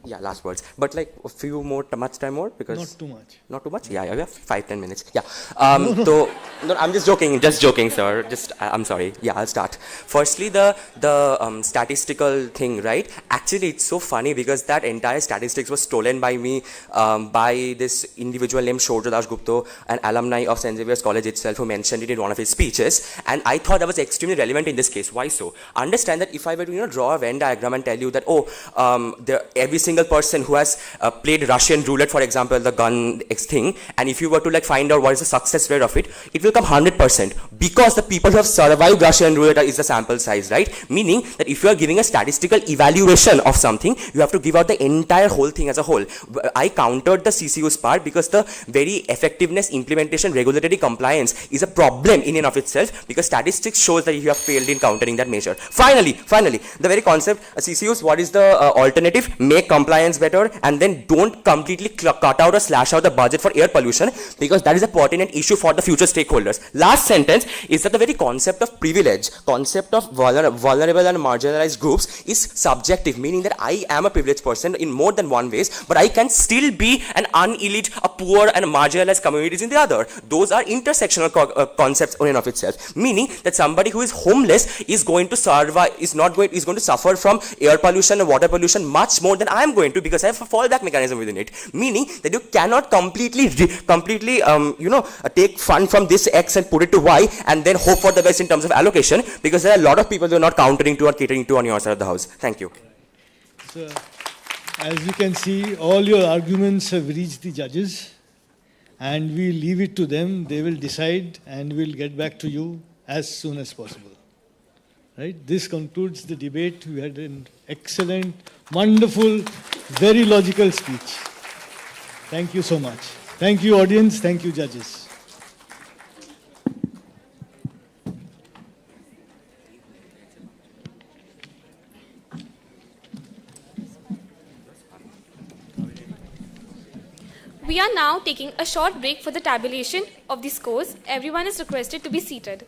Yeah, last words. But like a few more, much time more because Not too much. Not too much. Yeah, we have 5-10 minutes. Yeah. So no, I'm just joking, sir. I'm sorry. Yeah, I'll start. Firstly, the statistical thing, right? Actually, it's so funny because that entire statistics was stolen by me by this individual named Shorja Das Gupta, an alumni of St. Xavier's College itself, who mentioned it in one of his speeches, and I thought that was extremely relevant in this case. Why so? Understand that if I were to draw a Venn diagram and tell you that every single person who has played Russian roulette, for example, the gun X thing, and if you were to find out what is the success rate of it, it will come 100% because the people who have survived Russian roulette is the sample size, right? Meaning that if you are giving a statistical evaluation of something, you have to give out the entire whole thing as a whole. I countered the CCU's part because the very effectiveness, implementation, regulatory compliance is a problem in and of itself because statistics shows that you have failed in countering that measure. Finally, the very concept, CCUs, what is the alternative? Make compliance better and then don't completely cut out or slash out the budget for air pollution because that is a pertinent issue for the future stakeholders. Last sentence is that the very concept of privilege, concept of vulnerable and marginalized groups is subjective, meaning that I am a privileged person in more than one ways, but I can still be an unelite, a poor and marginalized communities in the other. Those are intersectional concepts in and of itself, meaning that somebody who is homeless is going to survive, is going to suffer from air pollution and water pollution much more than I am going to because I have a fallback mechanism within it. Meaning that you cannot completely take fund from this X and put it to Y and then hope for the best in terms of allocation because there are a lot of people who are not countering to or catering to on your side of the house. Thank you. So, as you can see, all your arguments have reached the judges and we leave it to them. They will decide and we'll get back to you as soon as possible. Right? This concludes the debate. We had an excellent, wonderful, very logical speech. Thank you so much. Thank you, audience. Thank you, judges. We are now taking a short break for the tabulation of the scores. Everyone is requested to be seated.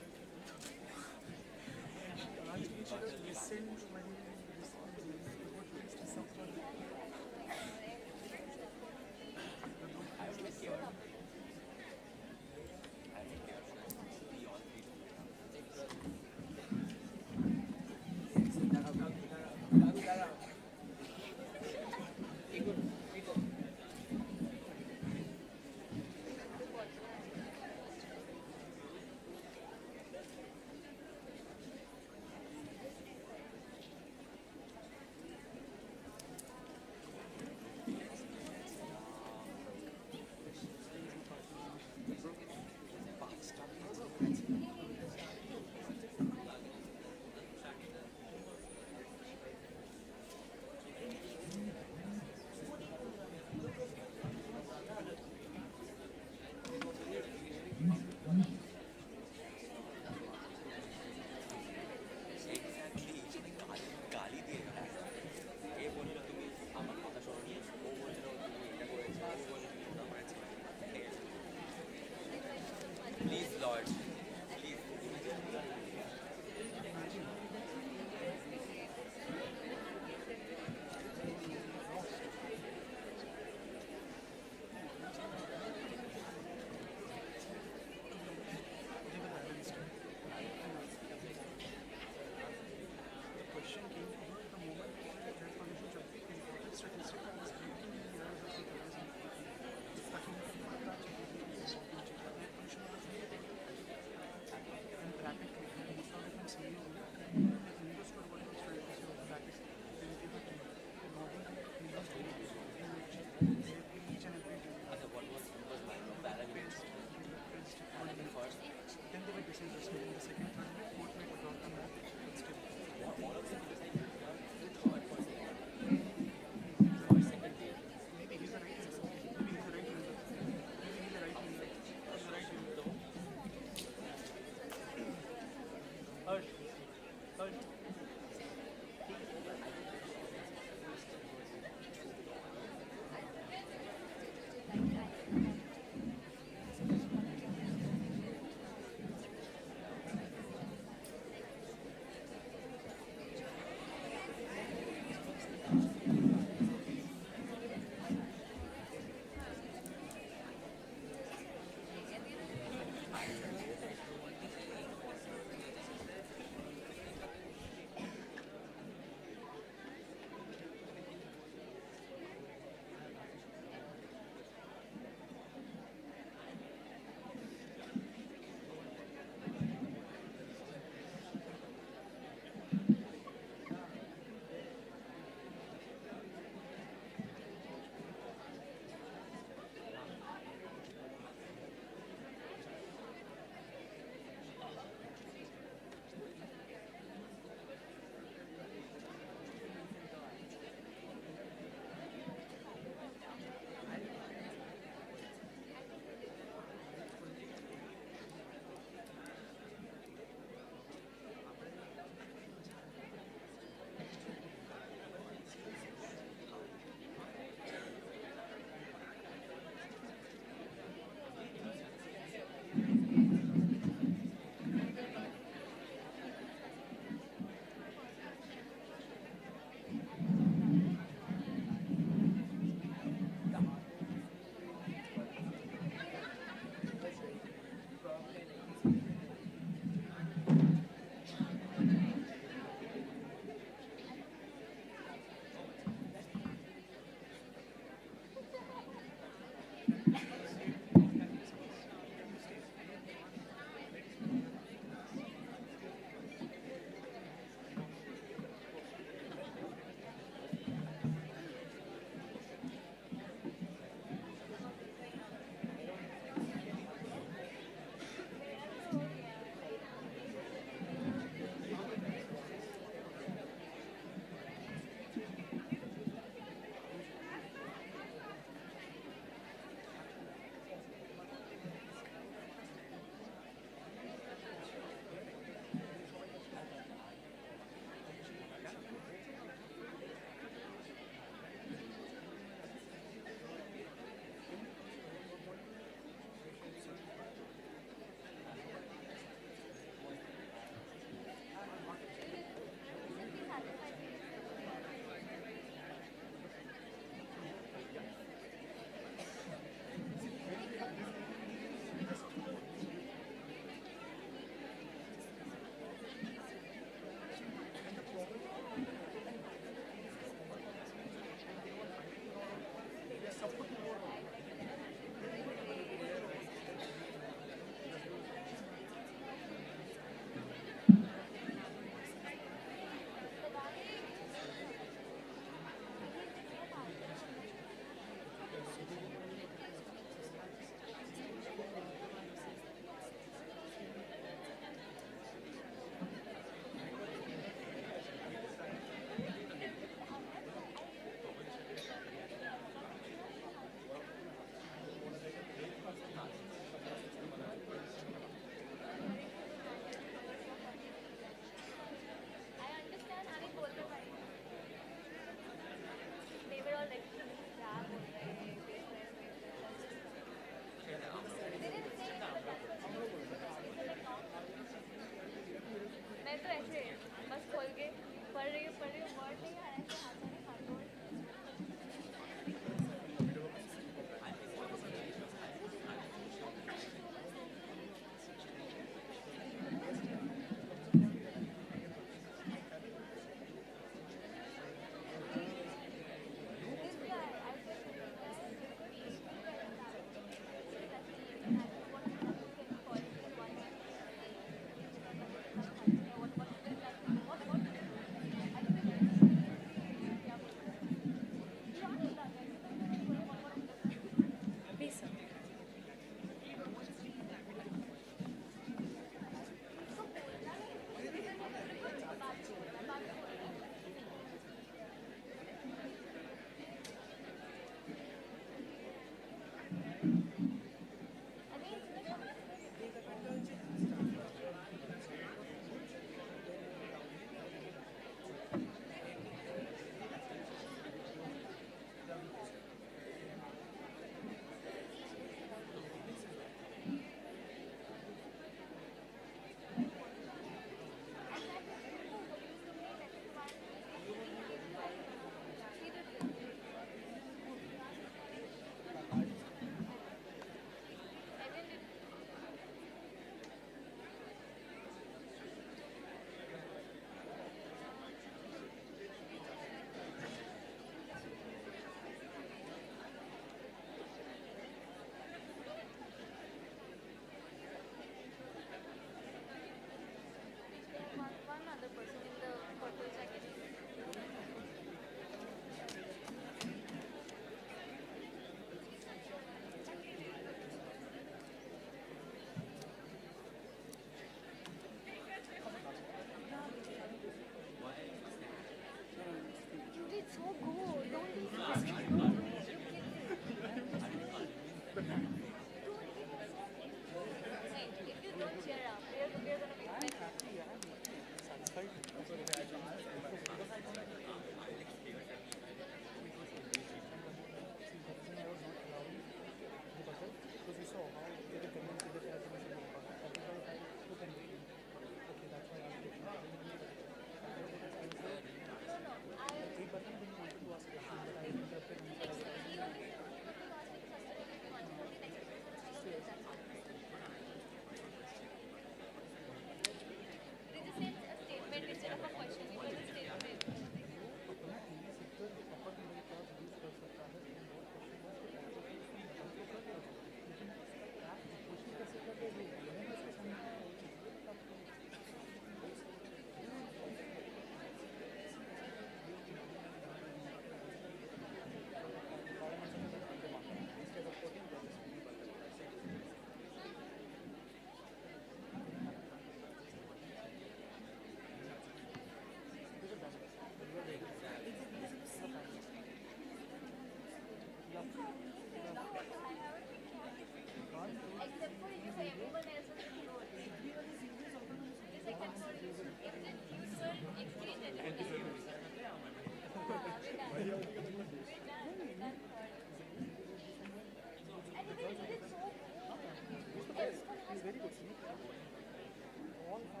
I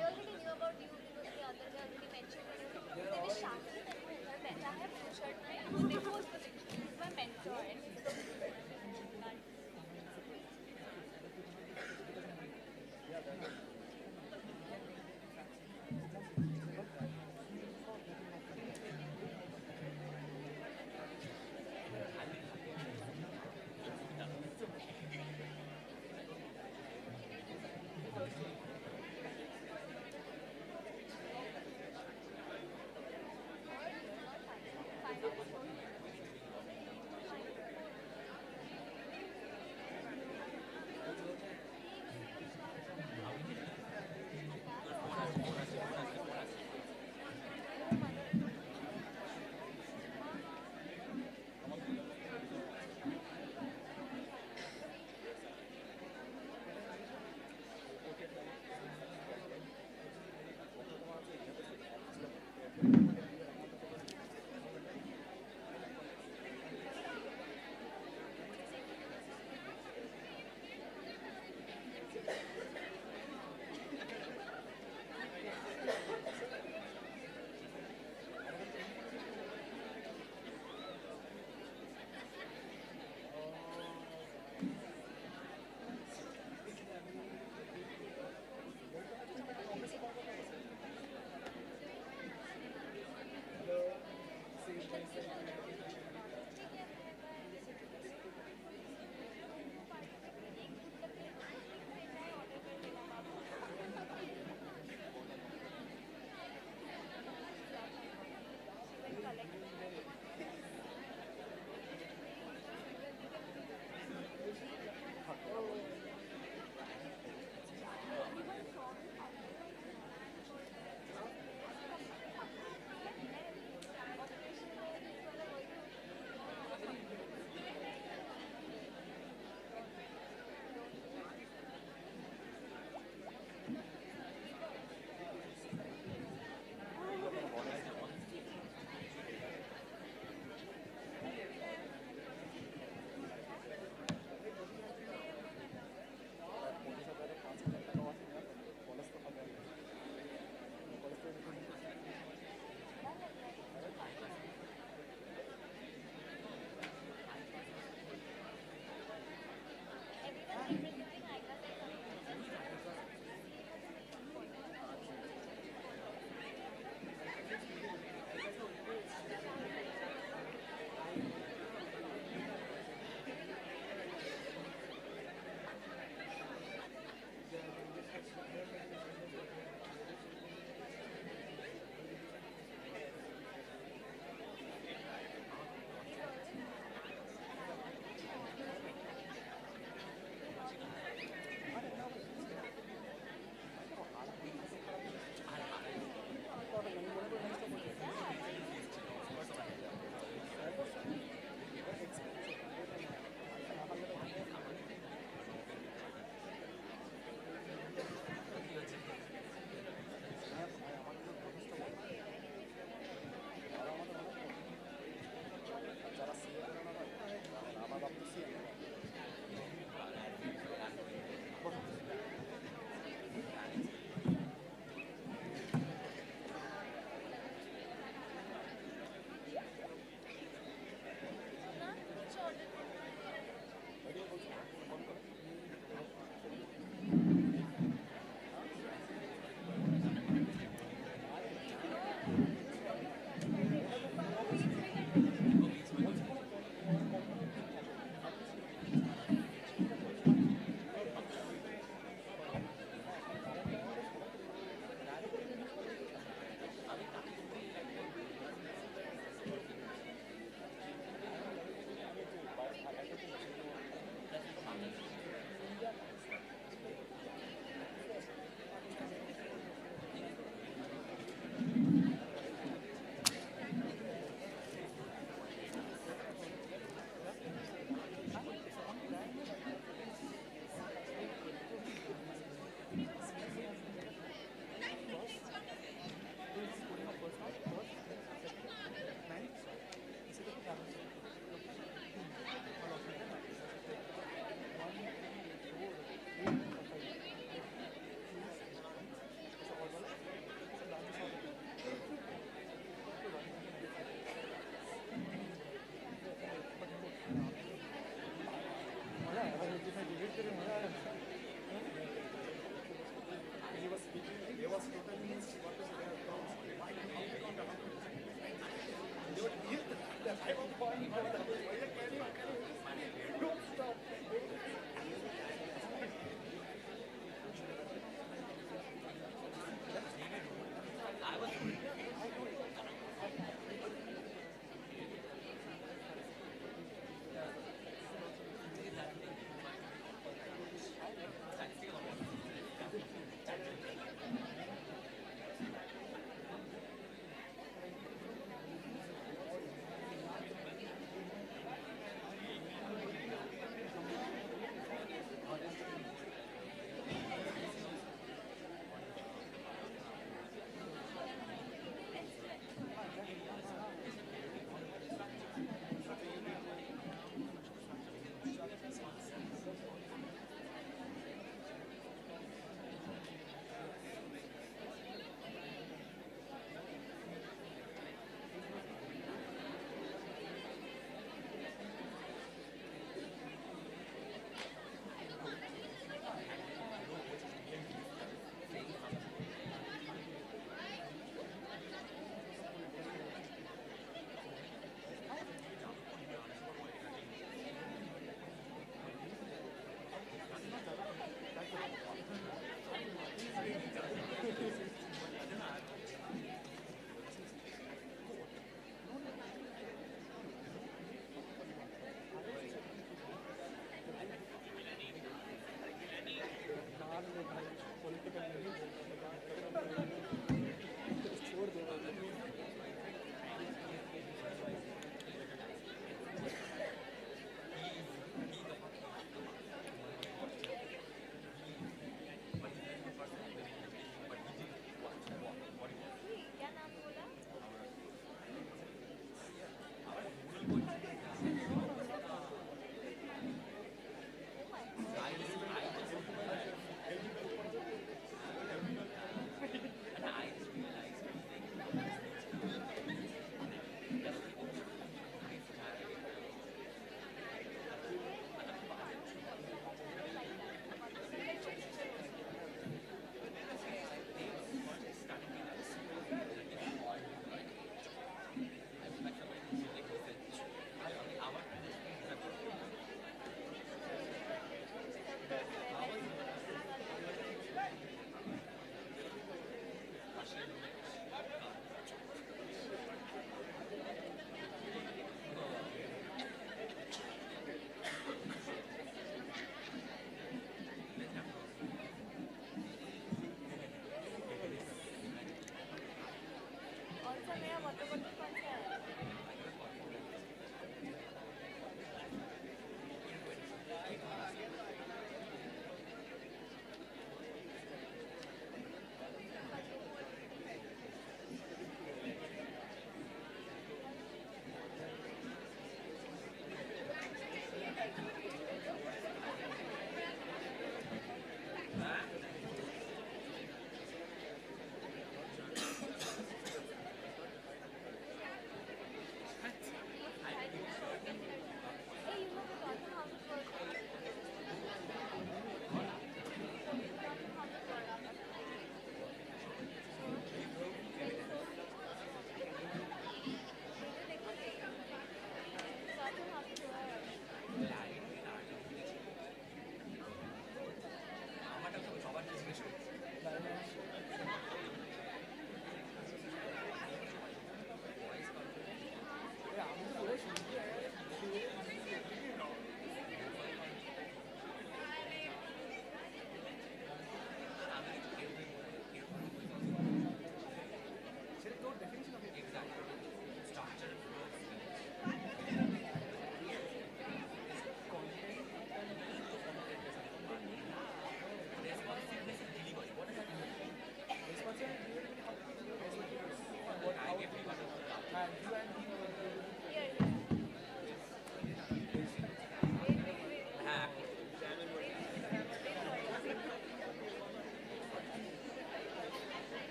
already knew about you because the other guy already mentioned that there is Shakti and her better है blue shirt में वो देखो उसको देखो he's my mentor and he's so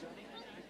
journey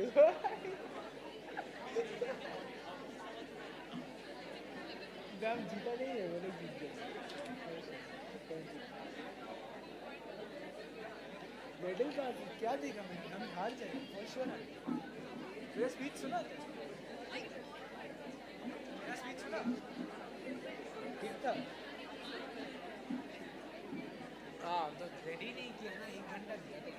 medal का क्या देखा मैंने, हम हार जाएंगे फॉर श्योर। मेरा स्पीच सुना था? मेरा स्पीच सुना? ठीक था? हाँ तो रेडी नहीं किया ना, 1 घंटा दिया था।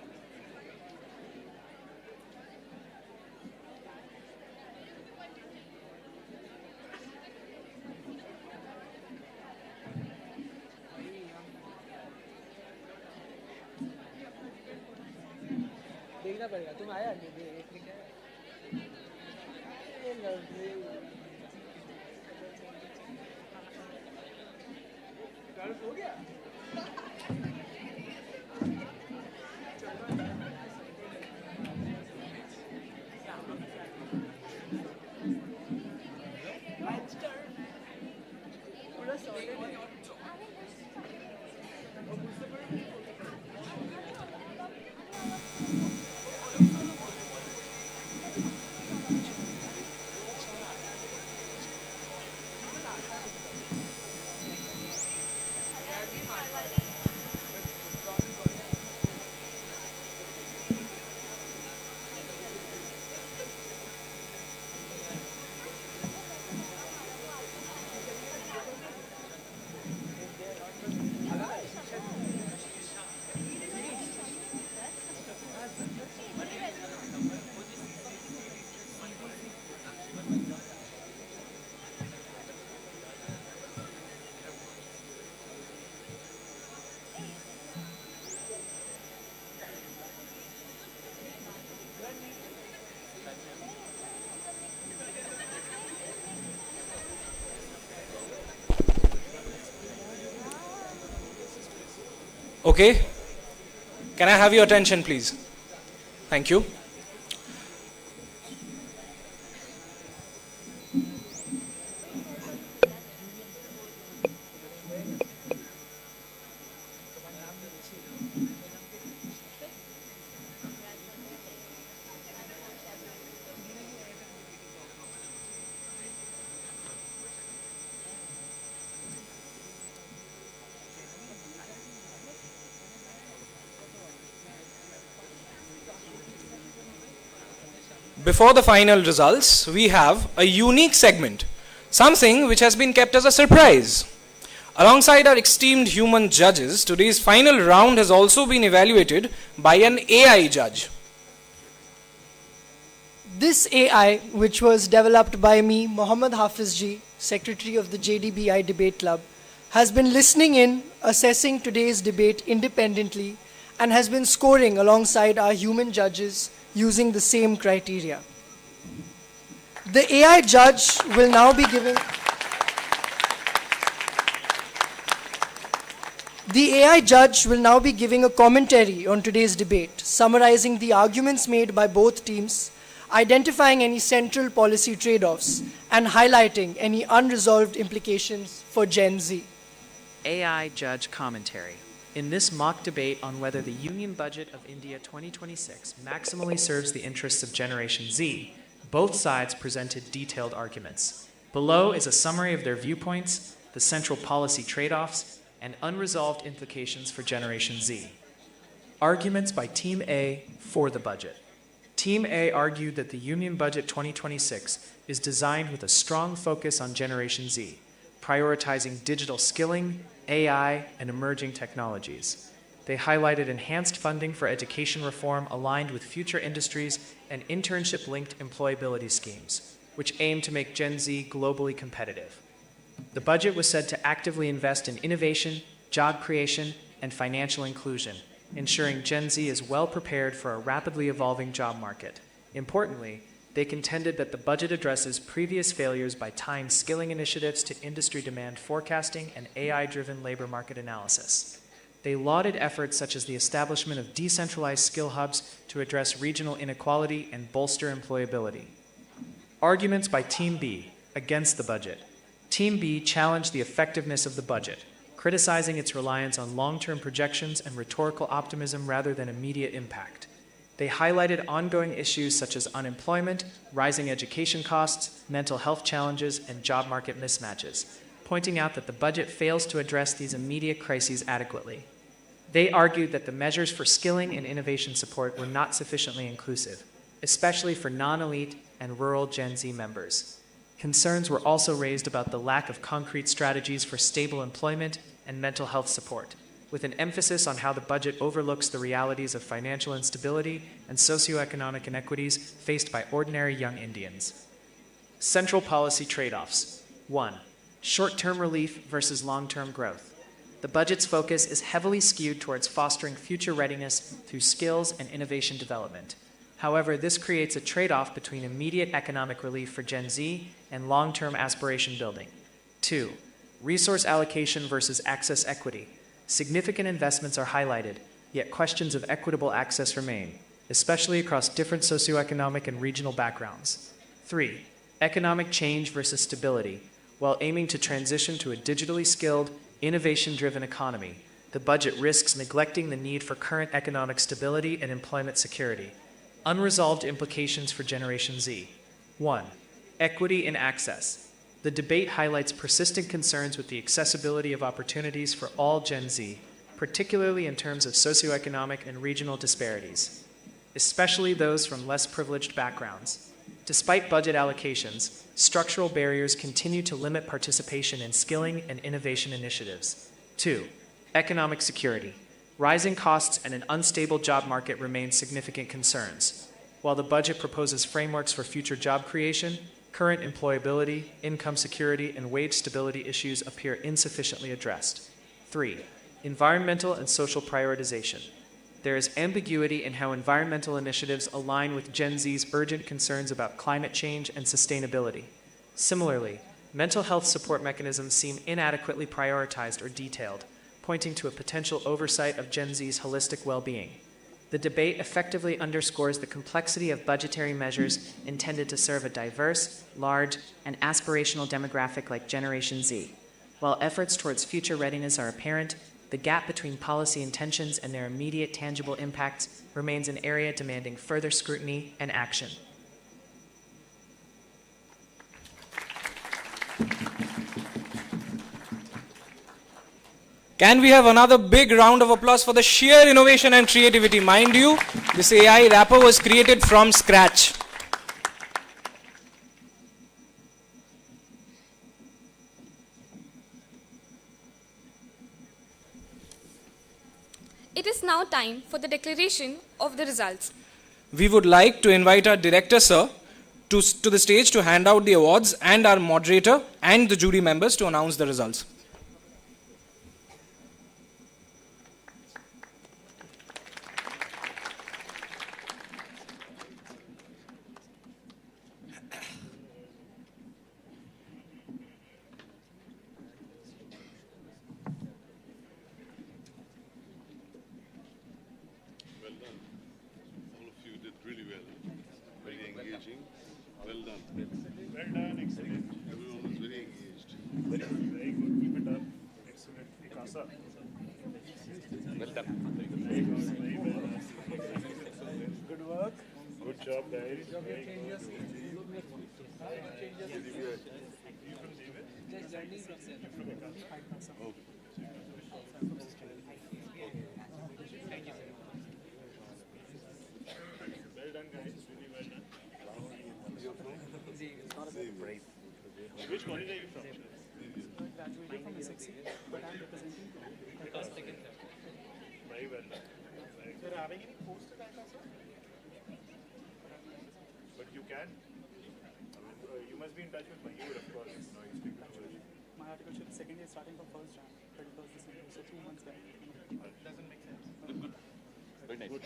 देखना पड़ेगा, तुम आया नहीं देखने क्या हो गया। Okay. Can I have your attention, please? Thank you. Before the final results, we have a unique segment, something which has been kept as a surprise. Alongside our esteemed human judges, today's final round has also been evaluated by an AI judge. This AI, which was developed by me, Mohammad Hafizji, Secretary of the JDBI Debate Club, has been listening in, assessing today's debate independently, and has been scoring alongside our human judges using the same criteria. The AI judge will now be giving a commentary on today's debate, summarizing the arguments made by both teams, identifying any central policy trade-offs, and highlighting any unresolved implications for Gen Z. AI judge commentary. In this mock debate on whether the Union Budget of India 2026 maximally serves the interests of Generation Z, both sides presented detailed arguments. Below is a summary of their viewpoints, the central policy trade-offs, and unresolved implications for Generation Z. Arguments by Team A for the budget. Team A argued that the Union Budget 2026 is designed with a strong focus on Generation Z, prioritizing digital skilling, AI, and emerging technologies. They highlighted enhanced funding for education reform aligned with future industries and internship-linked employability schemes, which aim to make Gen Z globally competitive. The budget was said to actively invest in innovation, job creation, and financial inclusion, ensuring Gen Z is well prepared for a rapidly evolving job market. Importantly, they contended that the budget addresses previous failures by tying skilling initiatives to industry demand forecasting and AI-driven labor market analysis. They lauded efforts such as the establishment of decentralized skill hubs to address regional inequality and bolster employability. Arguments by Team B against the budget. Team B challenged the effectiveness of the budget, criticizing its reliance on long-term projections and rhetorical optimism rather than immediate impact. They highlighted ongoing issues such as unemployment, rising education costs, mental health challenges, and job market mismatches, pointing out that the budget fails to address these immediate crises adequately. They argued that the measures for skilling and innovation support were not sufficiently inclusive, especially for non-elite and rural Gen Z members. Concerns were also raised about the lack of concrete strategies for stable employment and mental health support, with an emphasis on how the budget overlooks the realities of financial instability and socioeconomic inequities faced by ordinary young Indians. Central policy trade-offs. 1. Short-term relief versus long-term growth. The budget's focus is heavily skewed towards fostering future readiness through skills and innovation development. However, this creates a trade-off between immediate economic relief for Gen Z and long-term aspiration building. 2. Resource allocation versus access equity. Significant investments are highlighted, yet questions of equitable access remain, especially across different socioeconomic and regional backgrounds. 3. Economic change versus stability. While aiming to transition to a digitally skilled, innovation-driven economy, the budget risks neglecting the need for current economic stability and employment security. Unresolved implications for Generation Z. 1. Equity in access. The debate highlights persistent concerns with the accessibility of opportunities for all Gen Z, particularly in terms of socioeconomic and regional disparities, especially those from less privileged backgrounds. Despite budget allocations, structural barriers continue to limit participation in skilling and innovation initiatives. 2. Economic security. Rising costs and an unstable job market remain significant concerns. While the budget proposes frameworks for future job creation, current employability, income security, and wage stability issues appear insufficiently addressed. 3. Environmental and social prioritization. There is ambiguity in how environmental initiatives align with Gen Z's urgent concerns about climate change and sustainability. Similarly, mental health support mechanisms seem inadequately prioritized or detailed, pointing to a potential oversight of Gen Z's holistic well-being. The debate effectively underscores the complexity of budgetary measures intended to serve a diverse, large, and aspirational demographic like Generation Z. While efforts towards future readiness are apparent, the gap between policy intentions and their immediate tangible impacts remains an area demanding further scrutiny and action. Can we have another big round of applause for the sheer innovation and creativity? Mind you, this AI wrapper was created from scratch. It is now time for the declaration of the results. We would like to invite our director, sir, to the stage to hand out the awards, and our moderator and the jury members to announce the results. Good work. Good job, guys. Well done, guys. Really well done. Which college are you from? I graduated from SXC, but I'm representing Very well done. You're having any poster like that, sir? But you can. You must be in touch with Mayur, of course. You speak to Mayur. my article should second year starting from 1st Jan, 31st December, so 2 months back. Doesn't make sense. Good. Very nice. Good.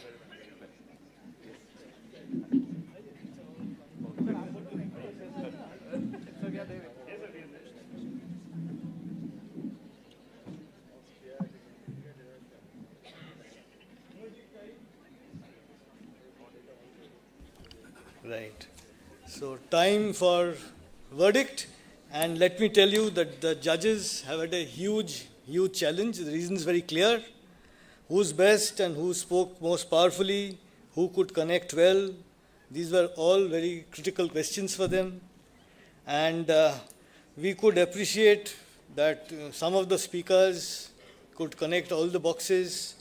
Right. So time for verdict, and let me tell you that the judges have had a huge challenge. The reason is very clear. Who's best and who spoke most powerfully, who could connect well. These were all very critical questions for them. And we could appreciate that some of the speakers could connect all the boxes,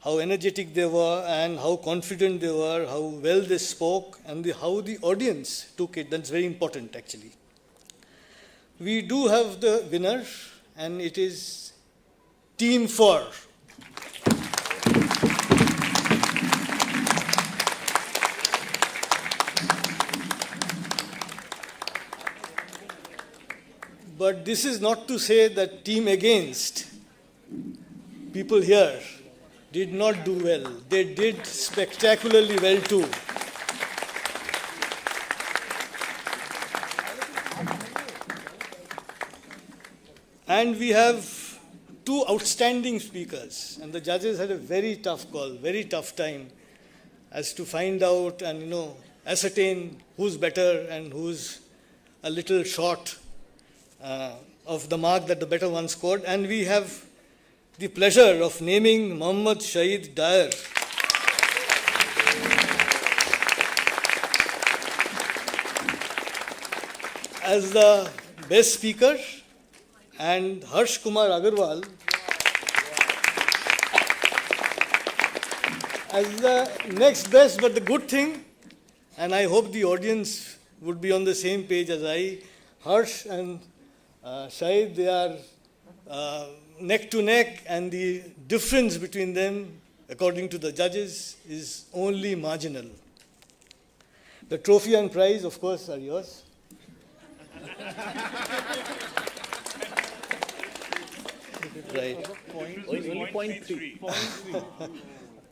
how energetic they were and how confident they were, how well they spoke, and how the audience took it. That's very important, actually. We do have the winner, and it is Team 4. But this is not to say that Team Against, people here, did not do well. They did spectacularly well too. And we have two outstanding speakers, and the judges had a very tough call, very tough time as to find out and ascertain who's better and who's a little short of the mark that the better one scored. And we have the pleasure of naming Mohammad Shahid Dyer as the best speaker, and Harsh Kumar Agarwal as the next best. But the good thing, and I hope the audience would be on the same page as I, Harsh and Shahid, they are neck to neck, and the difference between them, according to the judges, is only marginal. The trophy and prize, of course, are yours. Right. Only point three.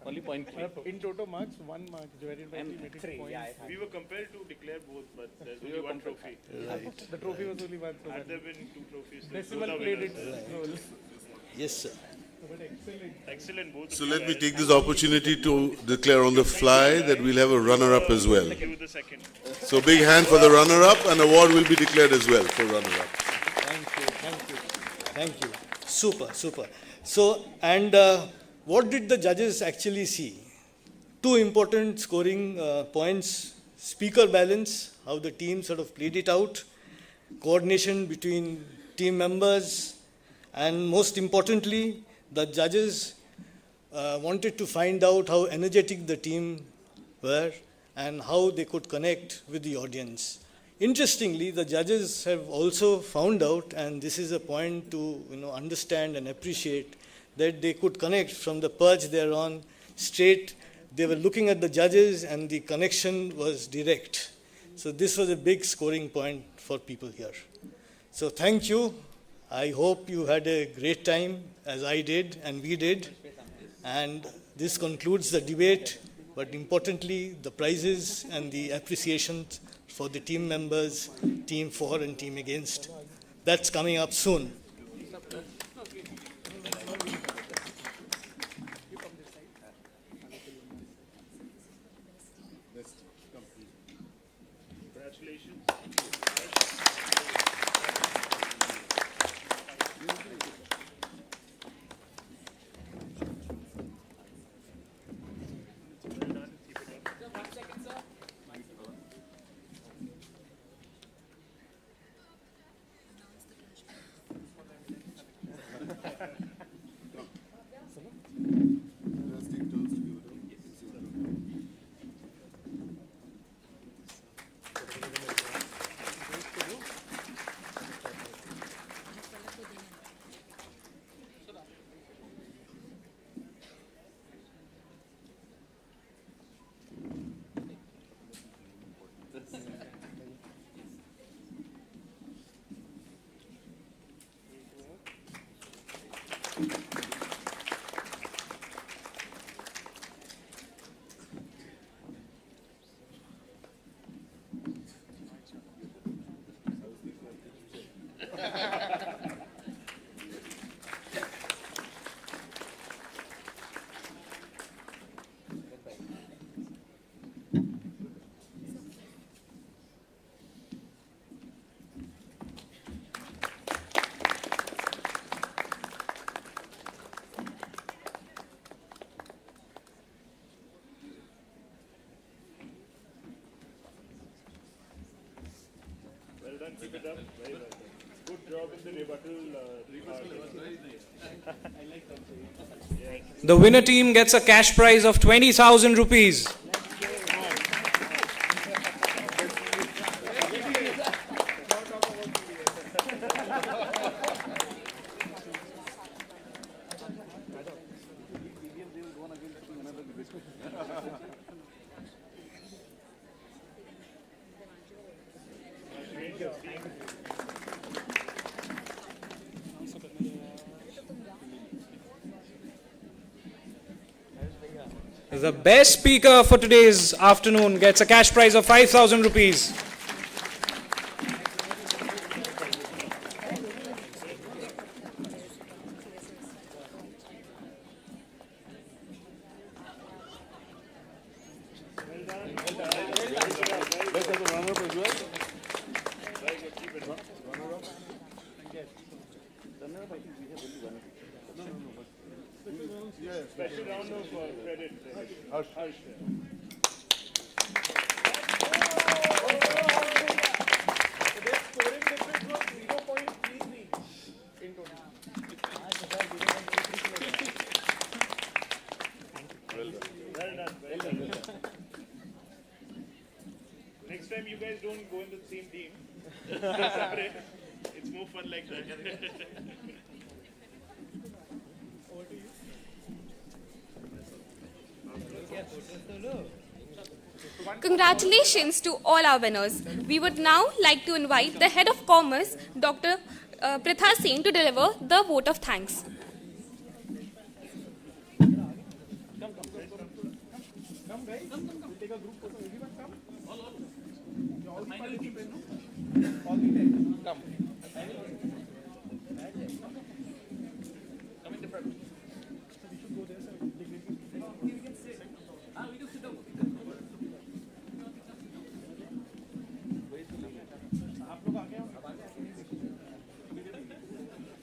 Only point three. In total marks, 1 mark divided by 3. We were compelled to declare both, but there's only one trophy. Right. The trophy was only one. So had there been 2 trophies, Decimal both are played winners. its role. Yes, sir. But excellent. Excellent. Both. So let me take this opportunity to declare on the fly that we'll have a runner-up as well. So big hand for the runner-up, and award will be declared as well for runner-up. Thank you. Super. So, and what did the judges actually see? 2 important scoring points: speaker balance, how the team sort of played it out, coordination between team members, and most importantly, the judges wanted to find out how energetic the team were and how they could connect with the audience. Interestingly, the judges have also found out, and this is a point to understand and appreciate, that they could connect from the perch they're on straight. They were looking at the judges, and the connection was direct. So this was a big scoring point for people here. So thank you. I hope you had a great time, as I did and we did. And this concludes the debate, but importantly, the prizes and the appreciations for the team members, Team 4 and Team Against. That's coming up soon. Congratulations. keep it up. Very well. Good job in the rebuttal. The winner team gets a cash prize of 20,000 rupees. The best speaker for today's afternoon gets a cash prize of 5,000 rupees. Special round of credit. Harsh. Next time you guys don't go in the same team. Separate. It's more fun like that. Congratulations to all our winners. We would now like to invite the Head of Commerce, Dr. Pritha Singh, to deliver the vote of thanks.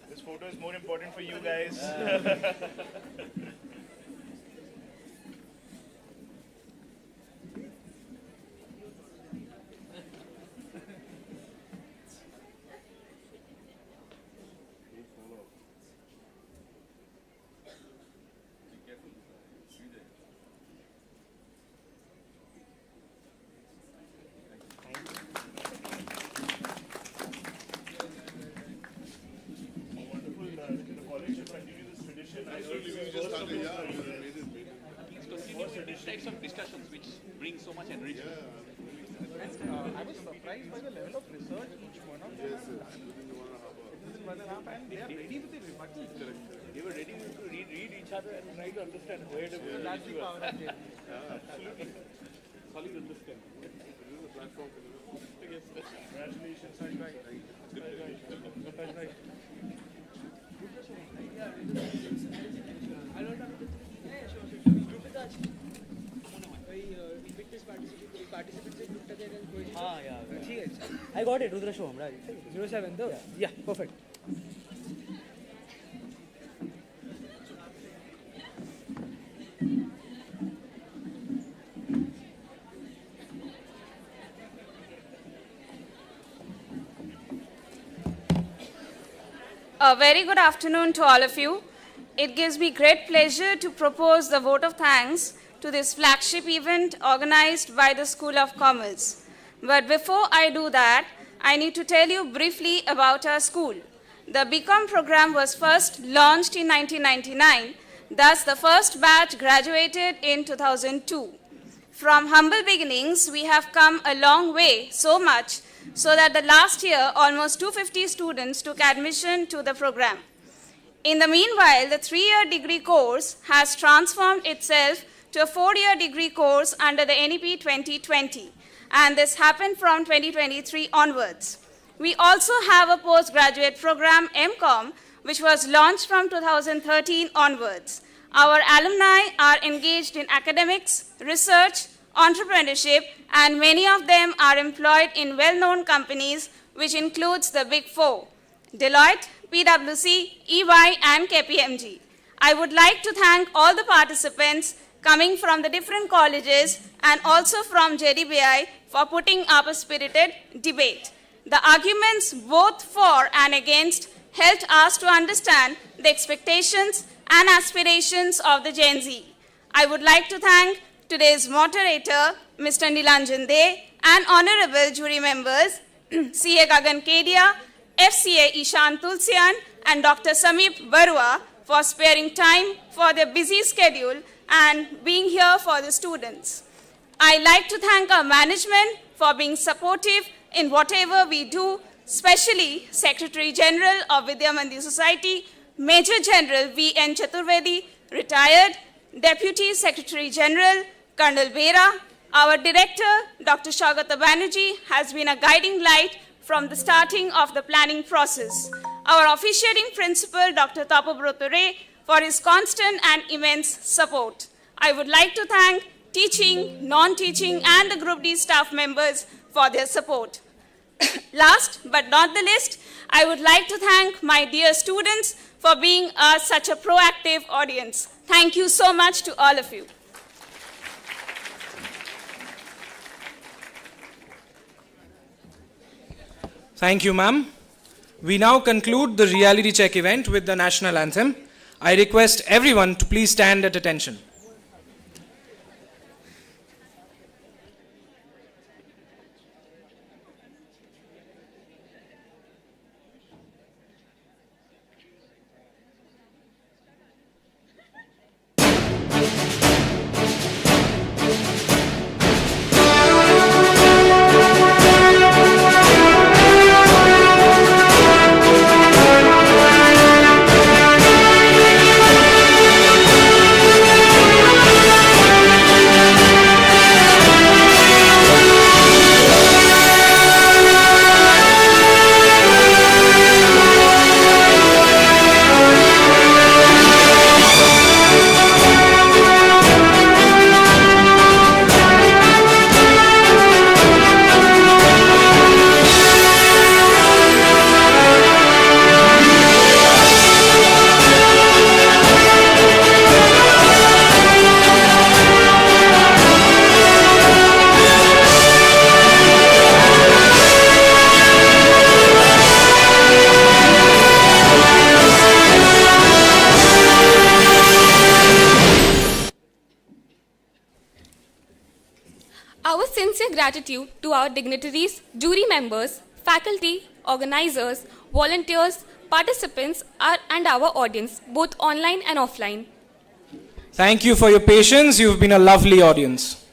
This photo is more important for you guys. Types of discussions which bring so much enrichment. I was surprised by the level of research each one of them has done. And they are ready with the rebuttals. They were ready to read each other and try to understand where the That's the power of JD. Absolutely. Solid understand. This is a platform. Yes. Congratulations. I got it, Rudra show, right? 07 though? Yeah, perfect. A very good afternoon to all of you. It gives me great pleasure to propose the vote of thanks to this flagship event organized by the School of Commerce. But before I do that, I need to tell you briefly about our school. The BCom program was first launched in 1999, thus the first batch graduated in 2002. From humble beginnings, we have come a long way, so much so that the last year almost 250 students took admission to the program. In the meanwhile, the 3-year degree course has transformed itself to a 4-year degree course under the NEP 2020, and this happened from 2023 onwards. We also have a postgraduate program, MCOM, which was launched from 2013 onwards. Our alumni are engaged in academics, research, entrepreneurship, and many of them are employed in well-known companies, which includes the Big Four: Deloitte, PwC, EY, and KPMG. I would like to thank all the participants coming from the different colleges and also from JDBI for putting up a spirited debate. The arguments both for and against helped us to understand the expectations and aspirations of the Gen Z. I would like to thank today's moderator, Mr. Nilanjan De, and honorable jury members, CA Gagan Kedia, FCA Ishan Tulsian, and Dr. Samip Barua for sparing time for their busy schedule and being here for the students. I'd like to thank our management for being supportive in whatever we do, especially Secretary General of Vidya Mandi Society, Major General V.N. Chaturvedi, retired, Deputy Secretary General Colonel Bera. Our Director, Dr. Shagata Banerjee, has been a guiding light from the starting of the planning process. Our officiating principal, Dr. Tapabroto Ray, for his constant and immense support. I would like to thank teaching, non-teaching, and the Group D staff members for their support. Last but not the least, I would like to thank my dear students for being such a proactive audience. Thank you so much to all of you. Thank you, ma'am. We now conclude the reality check event with the national anthem. I request everyone to please stand at attention. Our sincere gratitude to our dignitaries, jury members, faculty, organizers, volunteers, participants, and our audience, both online and offline. Thank you for your patience. You've been a lovely audience.